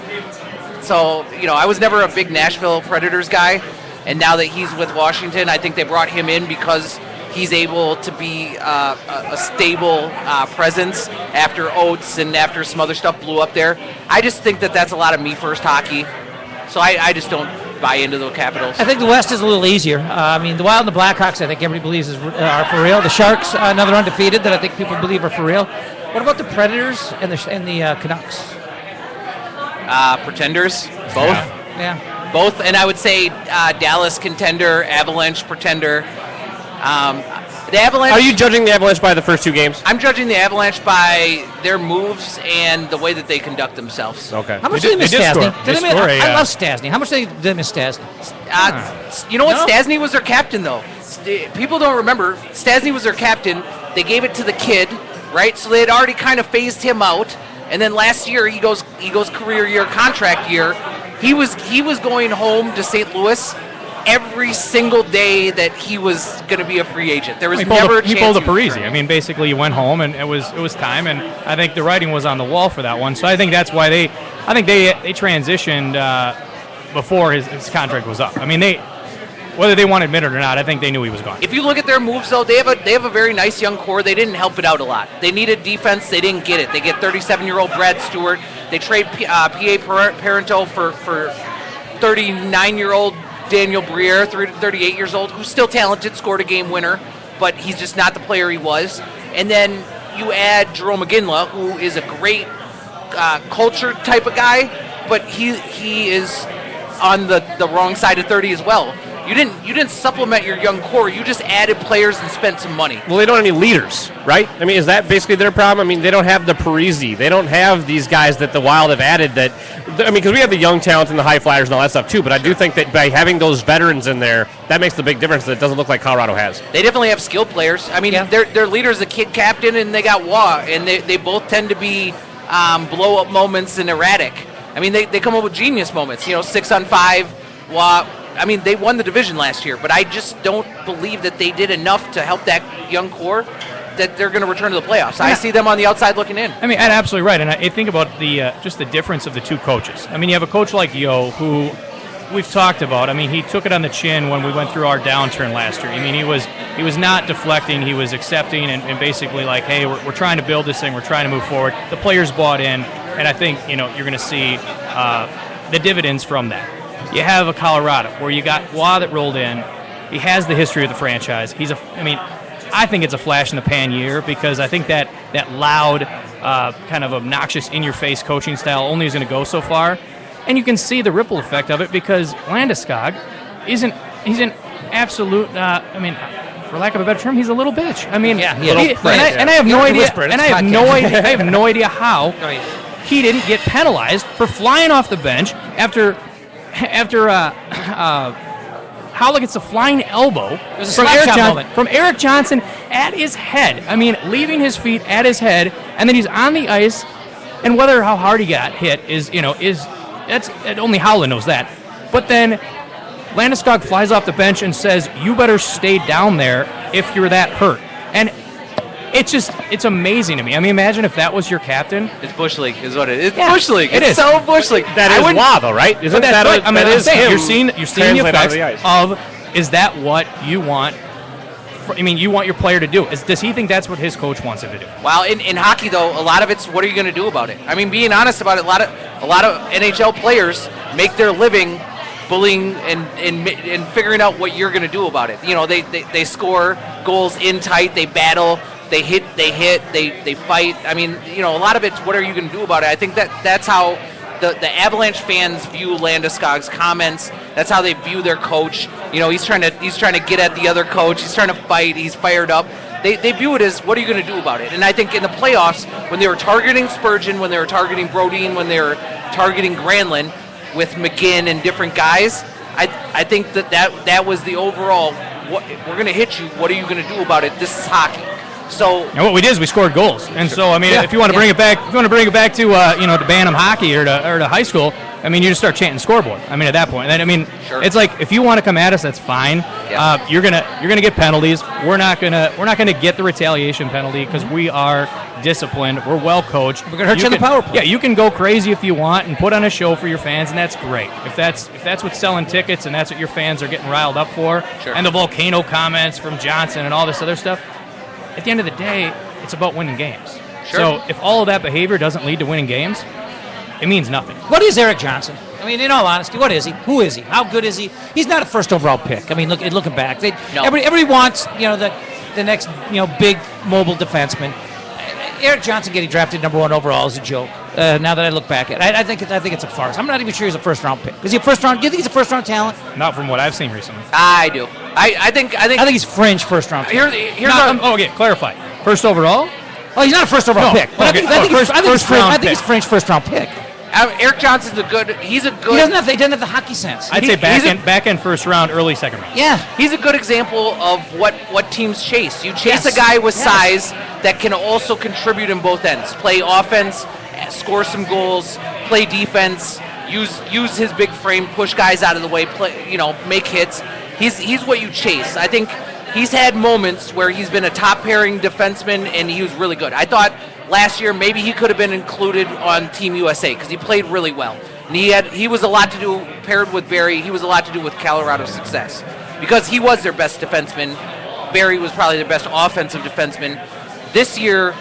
So, you know, I was never a big Nashville Predators guy, and now that he's with Washington, I think they brought him in because he's able to be a stable presence after Oates and after some other stuff blew up there. I just think that's a lot of me first hockey, so I just don't buy into the Capitals. I think the West is a little easier. I mean, the Wild and the Blackhawks, I think everybody believes are for real. The Sharks, another undefeated that I think people believe are for real. What about the Predators and the Canucks? Pretenders, both. Yeah. Both, and I would say Dallas contender, Avalanche pretender. The Avalanche. Are you judging the Avalanche by the first 2 games? I'm judging the Avalanche by their moves and the way that they conduct themselves. Okay. How much do they miss Stasny? I love Stasny. How much do they miss Stasny? You know what? No? Stasny was their captain, though. People don't remember. Stasny was their captain. They gave it to the kid, right? So they had already kind of phased him out. And then last year, he goes career year, contract year. He was going home to St. Louis every single day that he was going to be a free agent. There was never a chance. He pulled a Parisi. I mean, basically, he went home, and it was time. And I think the writing was on the wall for that one. So I think that's why they transitioned before his contract was up. I mean, whether they want to admit it or not, I think they knew he was gone. If you look at their moves, though, they have a very nice young core. They didn't help it out a lot. They needed defense. They didn't get it. They get 37-year-old Brad Stewart. They trade P.A. Parento for 39-year-old Daniel Briere, 38 years old, who's still talented, scored a game winner, but he's just not the player he was. And then you add Jerome McGinley, who is a great culture type of guy, but he is on the wrong side of 30 as well. You didn't supplement your young core. You just added players and spent some money. Well, they don't have any leaders, right? I mean, is that basically their problem? I mean, they don't have the Parisi. They don't have these guys that the Wild have added that, I mean, because we have the young talent and the high flyers and all that stuff too, but I do think that by having those veterans in there, that makes the big difference that it doesn't look like Colorado has. They definitely have skilled players. I mean, their leader's a kid captain, and they got Waugh, and they both tend to be blow-up moments and erratic. I mean, they come up with genius moments, 6-on-5, Waugh. I mean, they won the division last year, but I just don't believe that they did enough to help that young core that they're going to return to the playoffs. I see them on the outside looking in. I mean, Ed's absolutely right, and I think about just the difference of the two coaches. I mean, you have a coach like Yo, who we've talked about. I mean, he took it on the chin when we went through our downturn last year. I mean, he was not deflecting. He was accepting and basically like, hey, we're trying to build this thing. We're trying to move forward. The players bought in, and I think you're going to see the dividends from that. You have a Colorado where you got Waugh that rolled in. He has the history of the franchise. I think it's a flash in the pan year because I think that loud, kind of obnoxious, in-your-face coaching style only is going to go so far. And you can see the ripple effect of it because Landeskog he's an absolute, for lack of a better term, he's a little bitch. I mean, I have no idea, I have no idea how he didn't get penalized for flying off the bench after Howlett gets a flying elbow from Eric Johnson at his head. I mean, leaving his feet at his head, and then he's on the ice. And how hard he got hit is only Howlett knows that. But then Landeskog flies off the bench and says, "You better stay down there if you're that hurt." And it's amazing to me. I mean, imagine if that was your captain. It's Bush League, is what it is. It's Bush League. It's so Bush League. That is Waugh, though, right? Isn't that right? I mean, that is him? You're seeing the effects of. Is that what you want? You want your player to do. Does he think that's what his coach wants him to do? Well, in hockey, though, a lot of it's what are you going to do about it? I mean, being honest about it, a lot of NHL players make their living bullying and figuring out what you're going to do about it. They score goals in tight, they battle. They hit, they fight. I mean, a lot of it's what are you going to do about it? I think that's how the Avalanche fans view Landeskog's comments. That's how they view their coach. He's trying to get at the other coach. He's trying to fight. He's fired up. They view it as what are you going to do about it? And I think in the playoffs, when they were targeting Spurgeon, when they were targeting Brodin, when they were targeting Granlund with McGinn and different guys, I think that was the overall. We're going to hit you. What are you going to do about it? This is hockey. So, and what we did is we scored goals, and so I mean, if you want to bring it back, to Bantam hockey or to high school, I mean, you just start chanting scoreboard. I mean, at that point, it's like if you want to come at us, that's fine. Yeah. You're gonna get penalties. We're not gonna get the retaliation penalty because we are disciplined. We're well coached. We're gonna hurt you in the power play. Yeah, you can go crazy if you want and put on a show for your fans, and that's great. If that's what's selling tickets and that's what your fans are getting riled up for, and the volcano comments from Johnson and all this other stuff. At the end of the day, it's about winning games. Sure. So if all of that behavior doesn't lead to winning games, it means nothing. What is Eric Johnson? I mean, in all honesty, what is he? Who is he? How good is he? He's not a first overall pick. I mean, looking back, everybody wants the next big mobile defenseman. Eric Johnson getting drafted number 1 overall is a joke. Now that I look back at it, I think it's a farce. I'm not even sure he's a first round pick. Is he a first round? Do you think he's a first round talent? Not from what I've seen recently. I do. I think he's fringe first round. Clarify. First overall? Oh, he's not a first overall pick. But I think he's fringe first round pick. Eric Johnson's he's a good. He doesn't have the hockey sense. I'd say back end first round, early second round. Yeah. He's a good example of what teams chase. You chase Yes. a guy with Yes. size that can also contribute in both ends. Play offense, score some goals, play defense, use his big frame, push guys out of the way, make hits. He's what you chase. I think he's had moments where he's been a top pairing defenseman and he was really good. I thought last year maybe he could have been included on Team USA because he played really well. And he was a lot to do, paired with Barry, he was a lot to do with Colorado's success because he was their best defenseman. Barry was probably their best offensive defenseman. This year,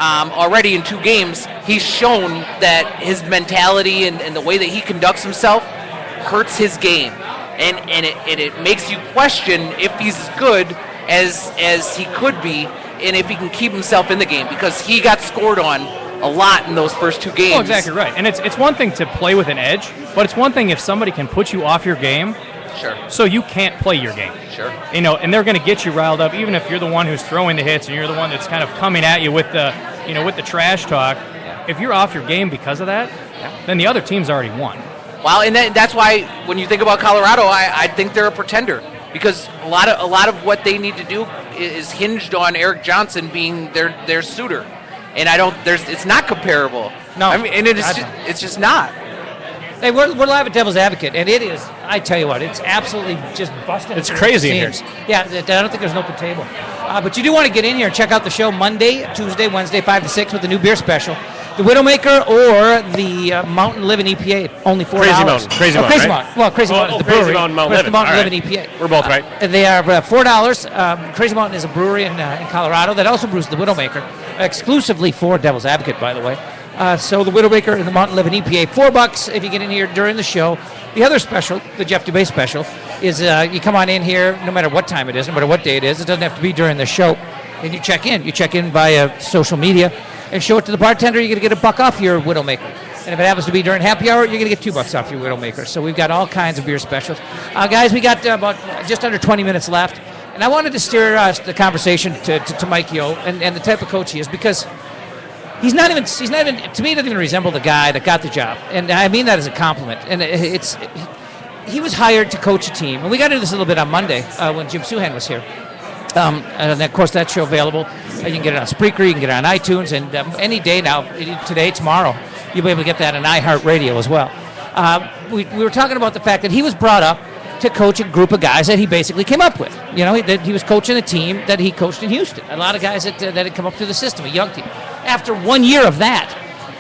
already in 2 games, he's shown that his mentality and the way that he conducts himself hurts his game. And it makes you question if he's as good as he could be and if he can keep himself in the game because he got scored on a lot in those first 2 games. Oh, exactly right. And it's one thing to play with an edge, but it's one thing if somebody can put you off your game Sure. so you can't play your game. Sure. And they're going to get you riled up even if you're the one who's throwing the hits and you're the one that's kind of coming at you with the trash talk. Yeah. If you're off your game because of that, then the other team's already won. Well, and that's why when you think about Colorado, I think they're a pretender because a lot of what they need to do is hinged on Eric Johnson being their suitor, and it's not comparable. No, I mean, and it's just not. Hey, we're live at Devil's Advocate, and it is, I tell you what, it's absolutely just busting. It's crazy in here. Yeah, I don't think there's an open table. But you do want to get in here and check out the show Monday, Tuesday, Wednesday, 5 to 6 with the new beer special. The Widowmaker or the Mountain Living EPA, only $4. Crazy Mountain. Crazy Mountain, Crazy right? Mountain. Well, Crazy Mountain is the Crazy brewery. Mountain, Mount but it's the Living. Mountain All Living right. EPA. We're both right. They are $4. Crazy Mountain is a brewery in Colorado that also brews the Widowmaker, exclusively for Devil's Advocate, by the way. So the Widowmaker and the Mountain Living EPA, $4 if you get in here during the show. The other special, the Jeff Dubay special, is you come on in here no matter what time it is, no matter what day it is. It doesn't have to be during the show. And you check in. You check in via social media and show it to the bartender. You're going to get $1 off your Widowmaker. And if it happens to be during happy hour, you're going to get $2 off your Widowmaker. So we've got all kinds of beer specials. Guys, we got about just under 20 minutes left. And I wanted to steer the conversation to Mike Yeo and the type of coach he is because he's not even, to me, he doesn't even resemble the guy that got the job. And I mean that as a compliment. And he was hired to coach a team. And we got into this a little bit on Monday when Jim Suhan was here. And of course, that show available. You can get it on Spreaker, you can get it on iTunes, and any day now, today, tomorrow, you'll be able to get that on iHeartRadio as well. We were talking about the fact that he was brought up to coach a group of guys that he basically came up with. You know, that he was coaching a team that he coached in Houston. A lot of guys that had come up through the system, a young team. After 1 year of that,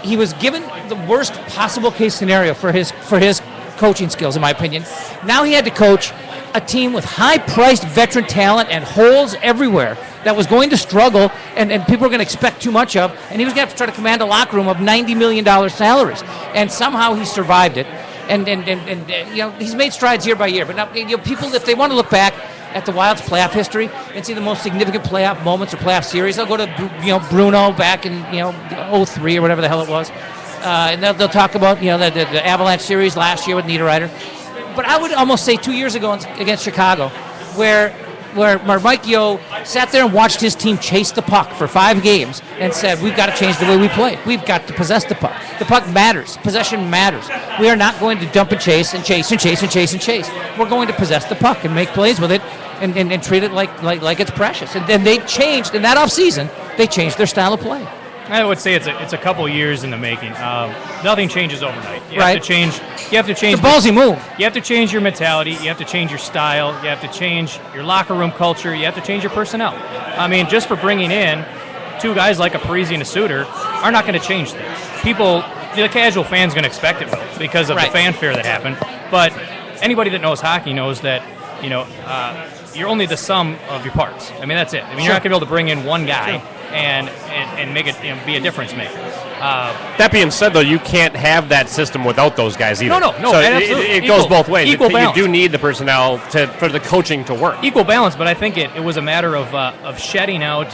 he was given the worst possible case scenario for his coaching skills, in my opinion. Now he had to coach a team with high-priced veteran talent and holes everywhere that was going to struggle and people were going to expect too much of, and he was going to have to try to command a locker room of $90 million salaries. And somehow he survived it. And he's made strides year by year. But now, people, if they want to look back at the Wild's playoff history and see the most significant playoff moments or playoff series, they'll go to Bruno back in 03 or whatever the hell it was. And they'll talk about the Avalanche series last year with Niederreiter. But I would almost say 2 years ago against Chicago, where Mike Yeo sat there and watched his team chase the puck for 5 games and said, we've got to change the way we play. We've got to possess the puck. The puck matters. Possession matters. We are not going to dump and chase and chase and chase and chase and chase. We're going to possess the puck and make plays with it and treat it like it's precious. And then they changed, in that offseason, they changed their style of play. I would say it's a couple years in the making. Nothing changes overnight. You have to change. It's a ballsy move. You have to change your mentality. You have to change your style. You have to change your locker room culture. You have to change your personnel. I mean, just for bringing in 2 guys like a Parise and a Suter are not going to change things. The casual fan's going to expect it because of the fanfare that happened. But anybody that knows hockey knows that you're only the sum of your parts. I mean, that's it. I mean, you're not going to be able to bring in one guy. And make it be a difference maker. That being said, though, you can't have that system without those guys either. No. So it goes both ways. Equal balance. You do need the personnel for the coaching to work. Equal balance, but I think it was a matter of shedding out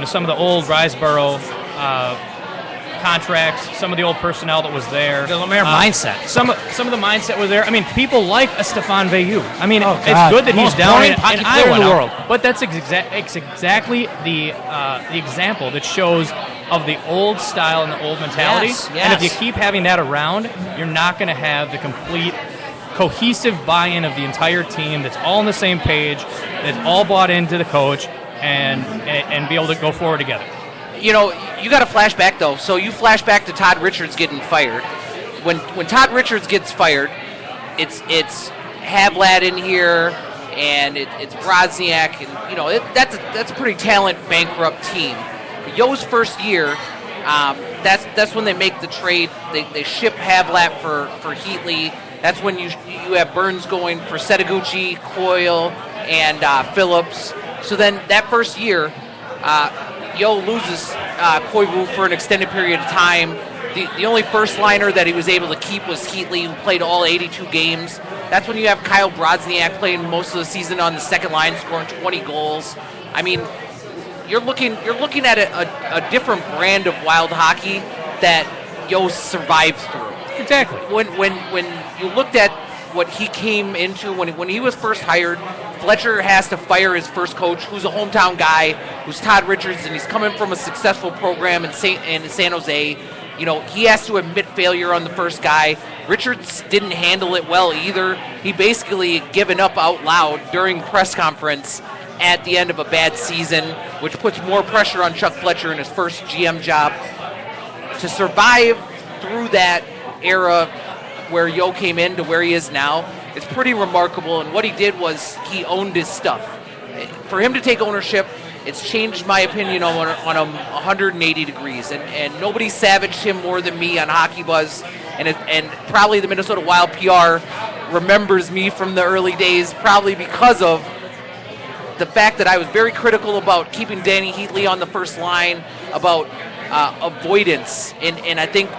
some of the old Riseborough contracts, some of the old personnel that was there. The Lemaire mindset. Some of the mindset was there. I mean, people like a Stéphane Veilleux. I mean, it's good that he's Most down in boring Iowa in the now, world. but that's exactly the example that shows of the old style and the old mentality. Yes. And if you keep having that around, you're not going to have the complete cohesive buy-in of the entire team that's all on the same page, that's all bought into the coach, and be able to go forward together. You got to flash back, though. So you flash back to Todd Richards getting fired. When Todd Richards gets fired, it's Havlat in here, and it's Brodziak, and that's a pretty talent bankrupt team. Yo's first year, that's when they make the trade. They ship Havlat for Heatley. That's when you have Burns going for Setaguchi, Coyle, and Phillips. So then that first year, Yo loses Koivu for an extended period of time. The only first liner that he was able to keep was Heatley, who played all 82 games. That's when you have Kyle Brodziak playing most of the season on the second line, scoring 20 goals. I mean, you're looking at a different brand of wild hockey that Yo survived through. Exactly. When you looked at what he came into when he was first hired, Fletcher has to fire his first coach, who's a hometown guy, who's Todd Richards, and he's coming from a successful program in San Jose. He has to admit failure on the first guy. Richards didn't handle it well either. He basically given up out loud during press conference at the end of a bad season, which puts more pressure on Chuck Fletcher in his first GM job. To survive through that era where Yo came in to where he is now, it's pretty remarkable. And what he did was he owned his stuff. For him to take ownership, it's changed my opinion on him 180 degrees. And nobody savaged him more than me on Hockey Buzz. And probably the Minnesota Wild PR remembers me from the early days, probably because of the fact that I was very critical about keeping Danny Heatley on the first line, about avoidance, and I think,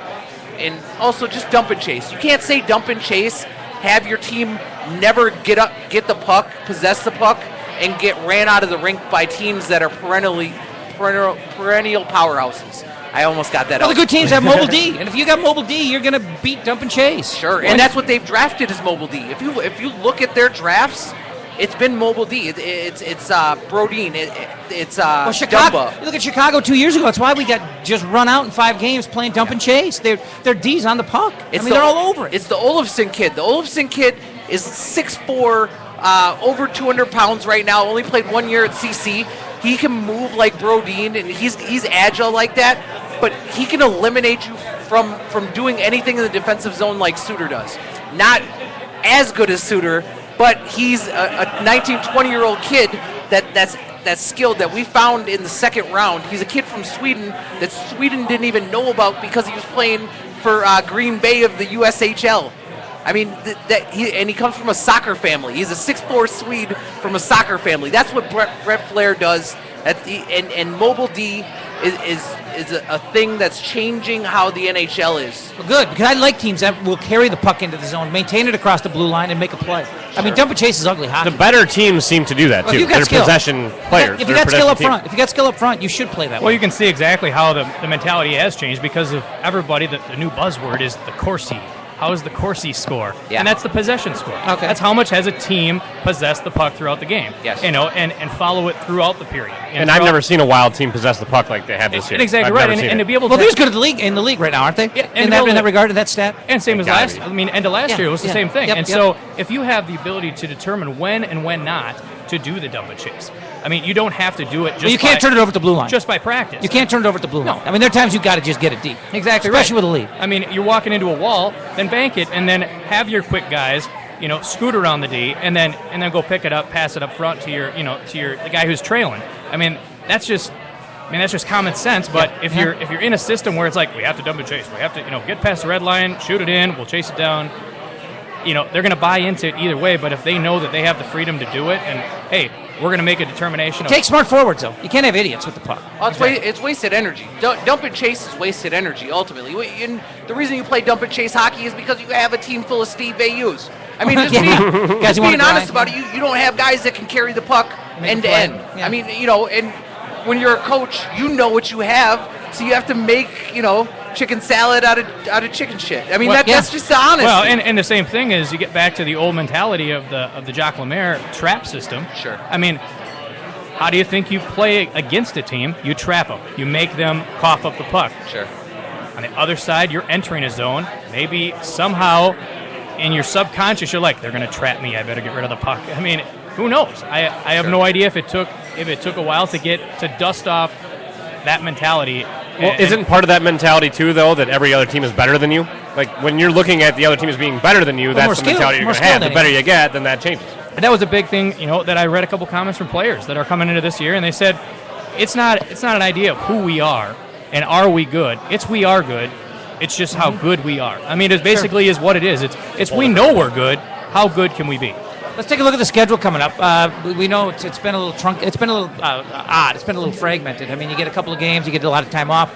and also just dump and chase. You can't say dump and chase, have your team never get the puck, possess the puck, and get ran out of the rink by teams that are perennial powerhouses. I almost got that out. Well, the good teams have Mobile D, and if you got Mobile D, you're going to beat dump and chase. Sure, and that's what they've drafted is Mobile D. If you look at their drafts, it's been Mobile D. It's Brodin. It's Chicago. Dumba. You look at Chicago 2 years ago. That's why we got just run out in 5 games playing dump and chase. Their D's on the puck. They're all over it. It's the Olofsson kid. The Olofsson kid is 6'4", over 200 pounds right now. Only played 1 year at CC. He can move like Brodin, and he's agile like that. But he can eliminate you from doing anything in the defensive zone like Suter does. Not as good as Suter, but he's a 19, 20-year-old kid that's skilled, that we found in the second round. He's a kid from Sweden that Sweden didn't even know about because he was playing for Green Bay of the USHL. I mean, he comes from a soccer family. He's a 6'4" Swede from a soccer family. That's what Brett Flair does. And Mobile D is a thing that's changing how the NHL is. Well, good, because I like teams that will carry the puck into the zone, maintain it across the blue line, and make a play. Sure. I mean, dump and chase is ugly hockey. The better teams seem to do that, too. They're possession players. If you got skill up front, you should play that way. Well, you can see exactly how the mentality has changed because of everybody. The new buzzword is the Corsi. How is the Corsi score? Yeah. And that's the possession score. Okay. That's how much has a team possessed the puck throughout the game. Yes. And follow it throughout the period. And I've never seen a Wild team possess the puck like they have this year. Exactly right. And to be able to... Well, they're good in the league right now, aren't they? Yeah, in that regard, in that stat? And same as last... I mean, end of last year, it was the same thing. Yep, So if you have the ability to determine when and when not to do the dump and chase, I mean, you don't have to do it just you can't turn it over at the blue line. Just by practice. You can't turn it over at the blue line. I mean, there are times you've got to just get it deep. Exactly Especially right. with a lead. I mean, you're walking into a wall, then bank it, and then have your quick guys, scoot around the D, and then go pick it up, pass it up front to the guy who's trailing. I mean, that's just common sense. But if you're in a system where it's like we have to dump and chase, we have to get past the red line, shoot it in, we'll chase it down. They're going to buy into it either way. But if they know that they have the freedom to do it, and hey, we're going to make a determination. Take smart forwards, though. You can't have idiots with the puck. Well, it's wasted energy. Dump and chase is wasted energy, ultimately. And the reason you play dump and chase hockey is because you have a team full of Steve Bayous. I mean, just being honest about it, you don't have guys that can carry the puck end to end. I mean, and when you're a coach, you know what you have, so you have to make, chicken salad out of chicken shit. I mean, that's just the honesty. Well, and the same thing is you get back to the old mentality of the Jacques Lemaire trap system. Sure. I mean, how do you think you play against a team? You trap them. You make them cough up the puck. Sure. On the other side, you're entering a zone. Maybe somehow in your subconscious, you're like, they're going to trap me. I better get rid of the puck. I mean, who knows? I have no idea if it took a while to dust off that mentality. Well, isn't part of that mentality, too, though, that every other team is better than you? Like, when you're looking at the other team as being better than you, that's the mentality you're going to have. The better you get, then that changes. And that was a big thing, that I read a couple comments from players that are coming into this year, and they said, it's not an idea of who we are and are we good. It's we are good. It's just how good we are. I mean, it basically is what it is. It's we know we're good. How good can we be? Let's take a look at the schedule coming up. We know it's been a little It's been a little odd. It's been a little fragmented. I mean, you get a couple of games, you get a lot of time off.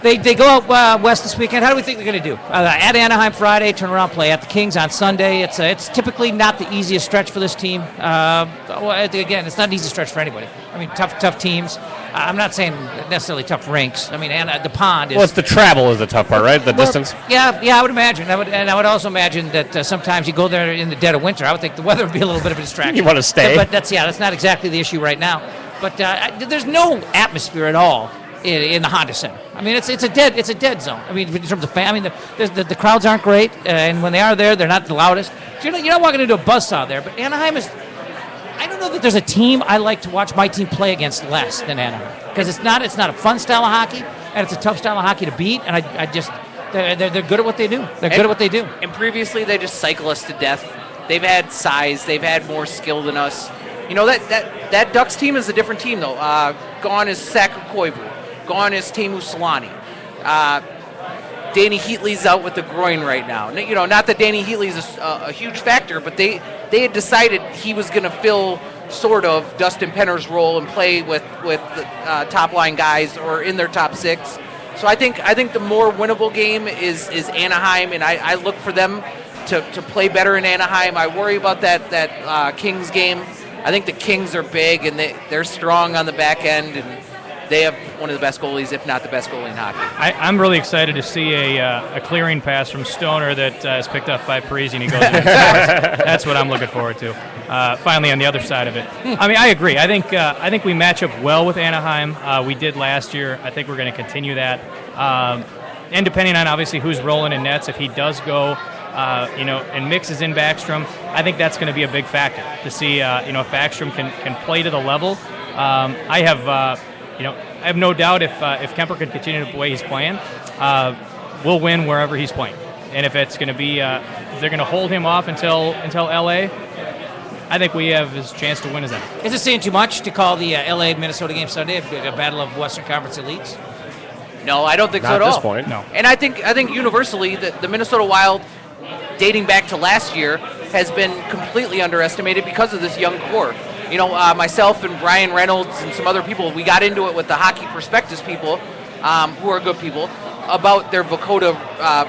They go out west this weekend. How do we think they're going to do? At Anaheim Friday, turn around, play at the Kings on Sunday. It's typically not the easiest stretch for this team. Again, it's not an easy stretch for anybody. I mean, tough teams. I'm not saying necessarily tough rinks. I mean, the pond is. Well, it's the travel is the tough part, right? The distance. Yeah, I would imagine. I would also imagine that sometimes you go there in the dead of winter. I would think the weather would be a little bit of a distraction. You want to stay, but that's not exactly the issue right now. But there's no atmosphere at all in the Honda Center. I mean, it's a dead zone. I mean, in terms of fan, I mean, the crowds aren't great, and when they are there, they're not the loudest. So you're not walking into a buzzsaw there. But Anaheim is. I don't know that there's a team I like to watch my team play against less than Anaheim, because it's not a fun style of hockey, and it's a tough style of hockey to beat. And they're good at what they do. They're good at what they do. And previously, they just cycle us to death. They've had size. They've had more skill than us. That Ducks team is a different team, though. Gone is Saku Koivu. Gone is Teemu Selanne. Danny Heatley's out with the groin right now. Not that Danny Heatley's a huge factor, but they had decided he was going to fill sort of Dustin Penner's role and play with the top line guys or in their top six. So I think the more winnable game is Anaheim, and I look for them to play better in Anaheim. I worry about that Kings game. I think the Kings are big and they're strong on the back end, and they have one of the best goalies, if not the best goalie in hockey. I'm really excited to see a clearing pass from Stoner that is picked up by Parisi, and he goes in and scores. That's what I'm looking forward to. Finally, on the other side of it. I mean, I agree. I think we match up well with Anaheim. We did last year. I think we're going to continue that. And depending on obviously who's rolling in nets, if he does go, and mixes in Backstrom, I think that's going to be a big factor to see. If Backstrom can play to the level. I have no doubt if Kemper can continue the way he's playing, we'll win wherever he's playing. And if it's going to be, if they're going to hold him off until LA, I think we have his chance to win as ever. Is it saying too much to call the LA-Minnesota game Sunday a battle of Western Conference elites? No, I don't think so at all. all. At this point, no. And I think universally the Minnesota Wild, dating back to last year, has been completely underestimated because of this young core. Myself and Brian Reynolds and some other people, we got into it with the Hockey Prospectus people, who are good people, about their Vokoda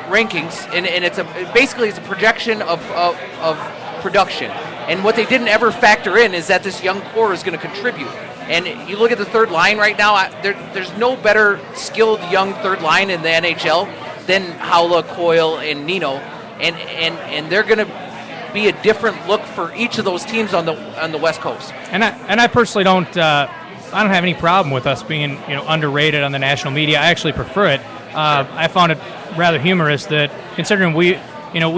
rankings, and it's basically a projection of production. And what they didn't ever factor in is that this young core is going to contribute. And you look at the third line right now, there's no better skilled young third line in the NHL than Haula, Coyle, and Nino, and they're going to be a different look for each of those teams on the West Coast. And I personally don't have any problem with us being underrated on the national media. I actually prefer it. I found it rather humorous that considering we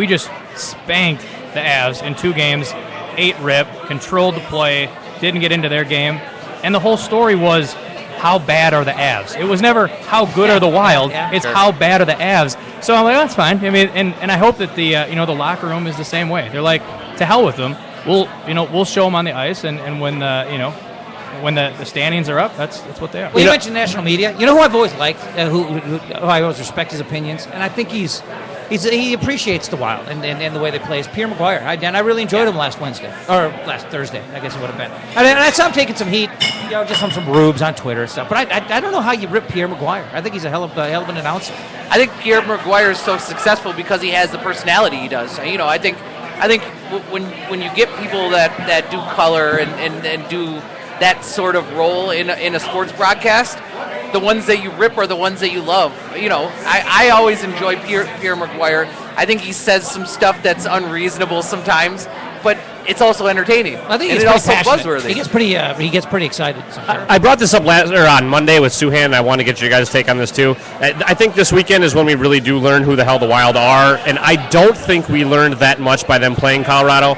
just spanked the Avs in 2 games, 8 rip, controlled the play, didn't get into their game, and the whole story was how bad are the Avs. It was never how good are the Wild. It's how bad are the Avs. So I'm like, that's fine. I mean, and I hope that the locker room is the same way. They're like, to hell with them. We'll show them on the ice, and when the standings are up, that's what they are. Well, you mentioned national media. You know who I've always liked, who I always respect his opinions, and I think he appreciates the Wild and the way they play is Pierre McGuire. I really enjoyed him last Thursday, I guess it would have been. And I saw him taking some heat, just from some rubes on Twitter and stuff. But I don't know how you rip Pierre McGuire. I think he's a hell of an announcer. I think Pierre McGuire is so successful because he has the personality he does. I think when you get people that do color and do that sort of role in a sports broadcast, the ones that you rip are the ones that you love. I always enjoy Pierre McGuire. I think he says some stuff that's unreasonable sometimes, but it's also entertaining. I think and he's it pretty also passionate. buzzworthy. He gets pretty excited. So sure. I brought this up on Monday with Suhan, and I want to get your guys' take on this too. I think this weekend is when we really do learn who the hell the Wild are, and I don't think we learned that much by them playing Colorado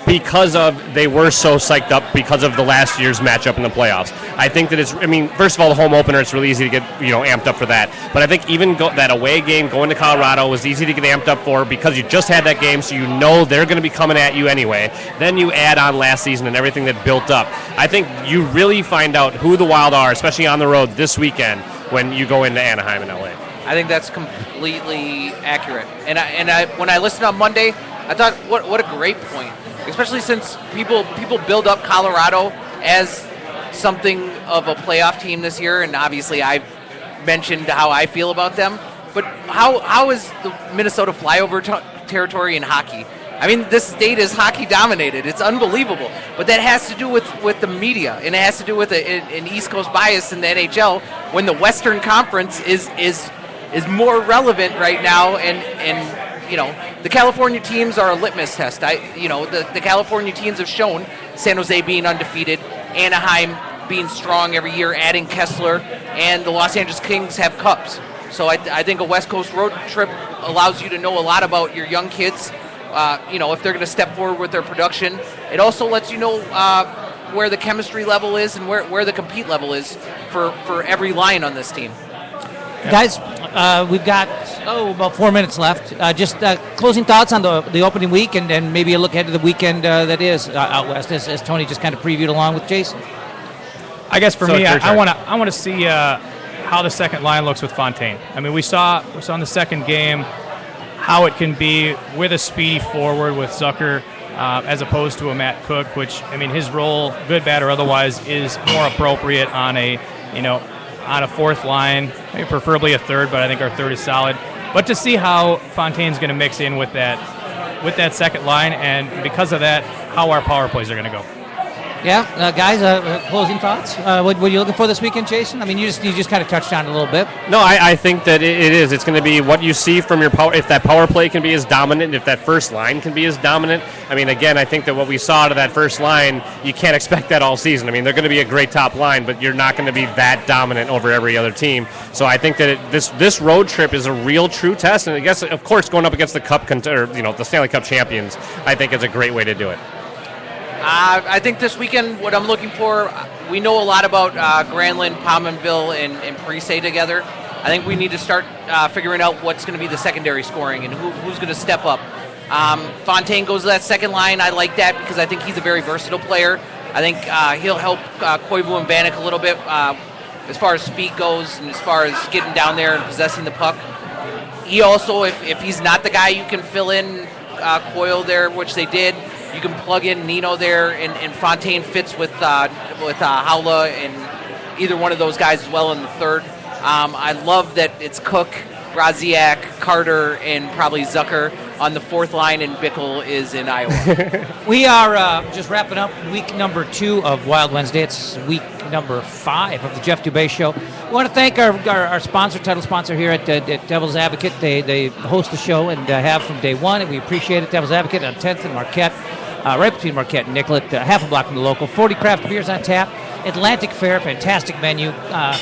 because they were so psyched up because of the last year's matchup in the playoffs. I think that first of all, the home opener, it's really easy to get amped up for that. But I think even that away game going to Colorado was easy to get amped up for because you just had that game, so you know they're going to be coming at you anyway. Then you add on last season and everything that built up. I think you really find out who the Wild are, especially on the road this weekend when you go into Anaheim and LA. I think that's completely accurate. And when I listened on Monday, I thought, what a great point. Especially since people build up Colorado as something of a playoff team this year, and obviously I've mentioned how I feel about them. But how is the Minnesota flyover territory in hockey? I mean, this state is hockey dominated. It's unbelievable. But that has to do with the media, and it has to do with an East Coast bias in the NHL when the Western Conference is more relevant right now, and the California teams are a litmus test. The California teams have shown, San Jose being undefeated, Anaheim being strong every year, adding Kessler, and the Los Angeles Kings have cups. So I think a West Coast road trip allows you to know a lot about your young kids, if they're going to step forward with their production. It also lets you know where the chemistry level is and where the compete level is for every line on this team. Guys, we've got about 4 minutes left. Just closing thoughts on the opening week, and maybe a look ahead to the weekend that is out west, as Tony just kind of previewed along with Jason. I guess for me, I want to see how the second line looks with Fontaine. I mean, we saw in the second game how it can be with a speedy forward with Zucker as opposed to a Matt Cook, which, his role, good, bad, or otherwise, is more appropriate on a fourth line, maybe preferably a third, but I think our third is solid. But to see how Fontaine's going to mix in with that second line, and because of that, how our power plays are going to go. Yeah, guys, closing thoughts? What are you looking for this weekend, Jason? I mean, you just kind of touched on it a little bit. No, I think that it is. It's going to be what you see from your power. If that power play can be as dominant, if that first line can be as dominant. Again, I think that what we saw to that first line, you can't expect that all season. They're going to be a great top line, but you're not going to be that dominant over every other team. So I think that this road trip is a real true test, and I guess, of course, going up against the the Stanley Cup champions, I think is a great way to do it. I think this weekend, what I'm looking for, we know a lot about Granlund, Pominville, and Parise together. I think we need to start figuring out what's going to be the secondary scoring and who's going to step up. Fontaine goes to that second line. I like that because I think he's a very versatile player. I think he'll help Koivu and Vanek a little bit as far as speed goes and as far as getting down there and possessing the puck. He also, if he's not the guy you can fill in Coyle there, which they did, you can plug in Nino there, and Fontaine fits with Haula and either one of those guys as well in the third. I love that it's Cook, Raziak, Carter, and probably Zucker on the fourth line, and Bickle is in Iowa. We are just wrapping up week number 2 of Wild Wednesday. It's week number 5 of the Jeff Dubay Show. We want to thank our sponsor, title sponsor here at Devil's Advocate. They host the show and have from day one, and we appreciate it. Devil's Advocate on 10th and Marquette. Right between Marquette and Nicollet, half a block from the local. 40 craft beers on tap. Atlantic Fare, fantastic menu.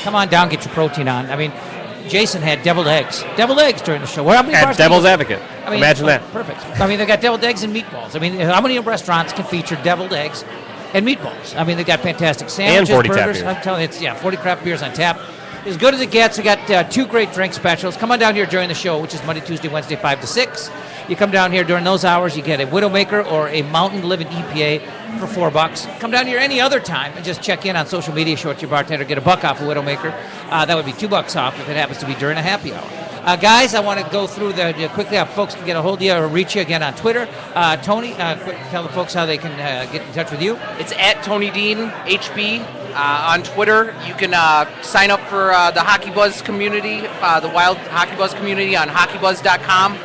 Come on down, get your protein on. Jason had deviled eggs during the show. At Devil's Advocate. Imagine that. Perfect. They got deviled eggs and meatballs. How many restaurants can feature deviled eggs and meatballs? They got fantastic sandwiches, and 40 burgers. Tap beers. I'm telling you, 40 craft beers on tap. As good as it gets. We got 2 great drink specials. Come on down here during the show, which is Monday, Tuesday, Wednesday, 5 to 6. You come down here during those hours, you get a Widowmaker or a Mountain Living EPA for $4. Come down here any other time and just check in on social media, show it to your bartender, get $1 off a Widowmaker. That would be $2 off if it happens to be during a happy hour. Guys, I want to go through quickly how folks can get a hold of you or reach you again on Twitter. Tony, quick, tell the folks how they can get in touch with you. It's at Tony Dean HB on Twitter. You can sign up for the Hockey Buzz community, the Wild Hockey Buzz community on hockeybuzz.com.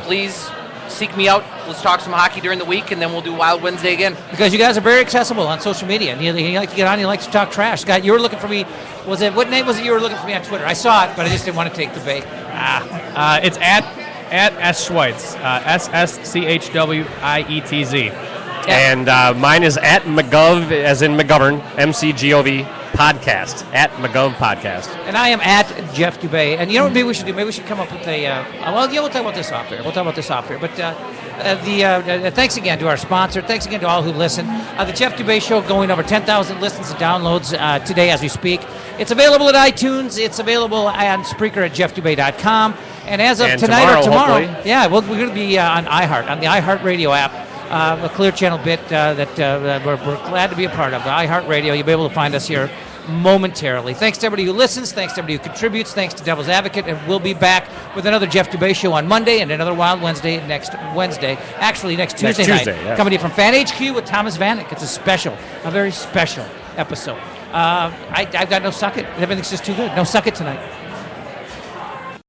Please seek me out. Let's talk some hockey during the week, and then we'll do Wild Wednesday again. Because you guys are very accessible on social media. And you like to get on, you like to talk trash. Scott, you were looking for me. What name was it you were looking for me on Twitter? I saw it, but I just didn't want to take the bait. It's at S. Schweitz, SSCHWIETZ. Yeah. And mine is at McGov, as in McGovern, MCGOV podcast, at McGov podcast. And I am at Jeff Dubay. And you know what maybe we should do? Maybe we should come up with a, we'll talk about this off here. But thanks again to our sponsor. Thanks again to all who listen. The Jeff Dubay Show going over 10,000 listens and downloads today as we speak. It's available at iTunes. It's available on Spreaker at jeffdubay.com. And as of tonight or tomorrow, we're going to be on iHeart, on the iHeart Radio app. A Clear Channel bit that we're glad to be a part of. The iHeart Radio, you'll be able to find us here momentarily. Thanks to everybody who listens. Thanks to everybody who contributes. Thanks to Devil's Advocate. And we'll be back with another Jeff Dubay Show on Monday and another Wild Wednesday next Wednesday. Actually, next Tuesday night. Yeah. Coming to you from Fan HQ with Thomas Vanek. It's a very special episode. I've got no suck it. Everything's just too good. No suck it tonight.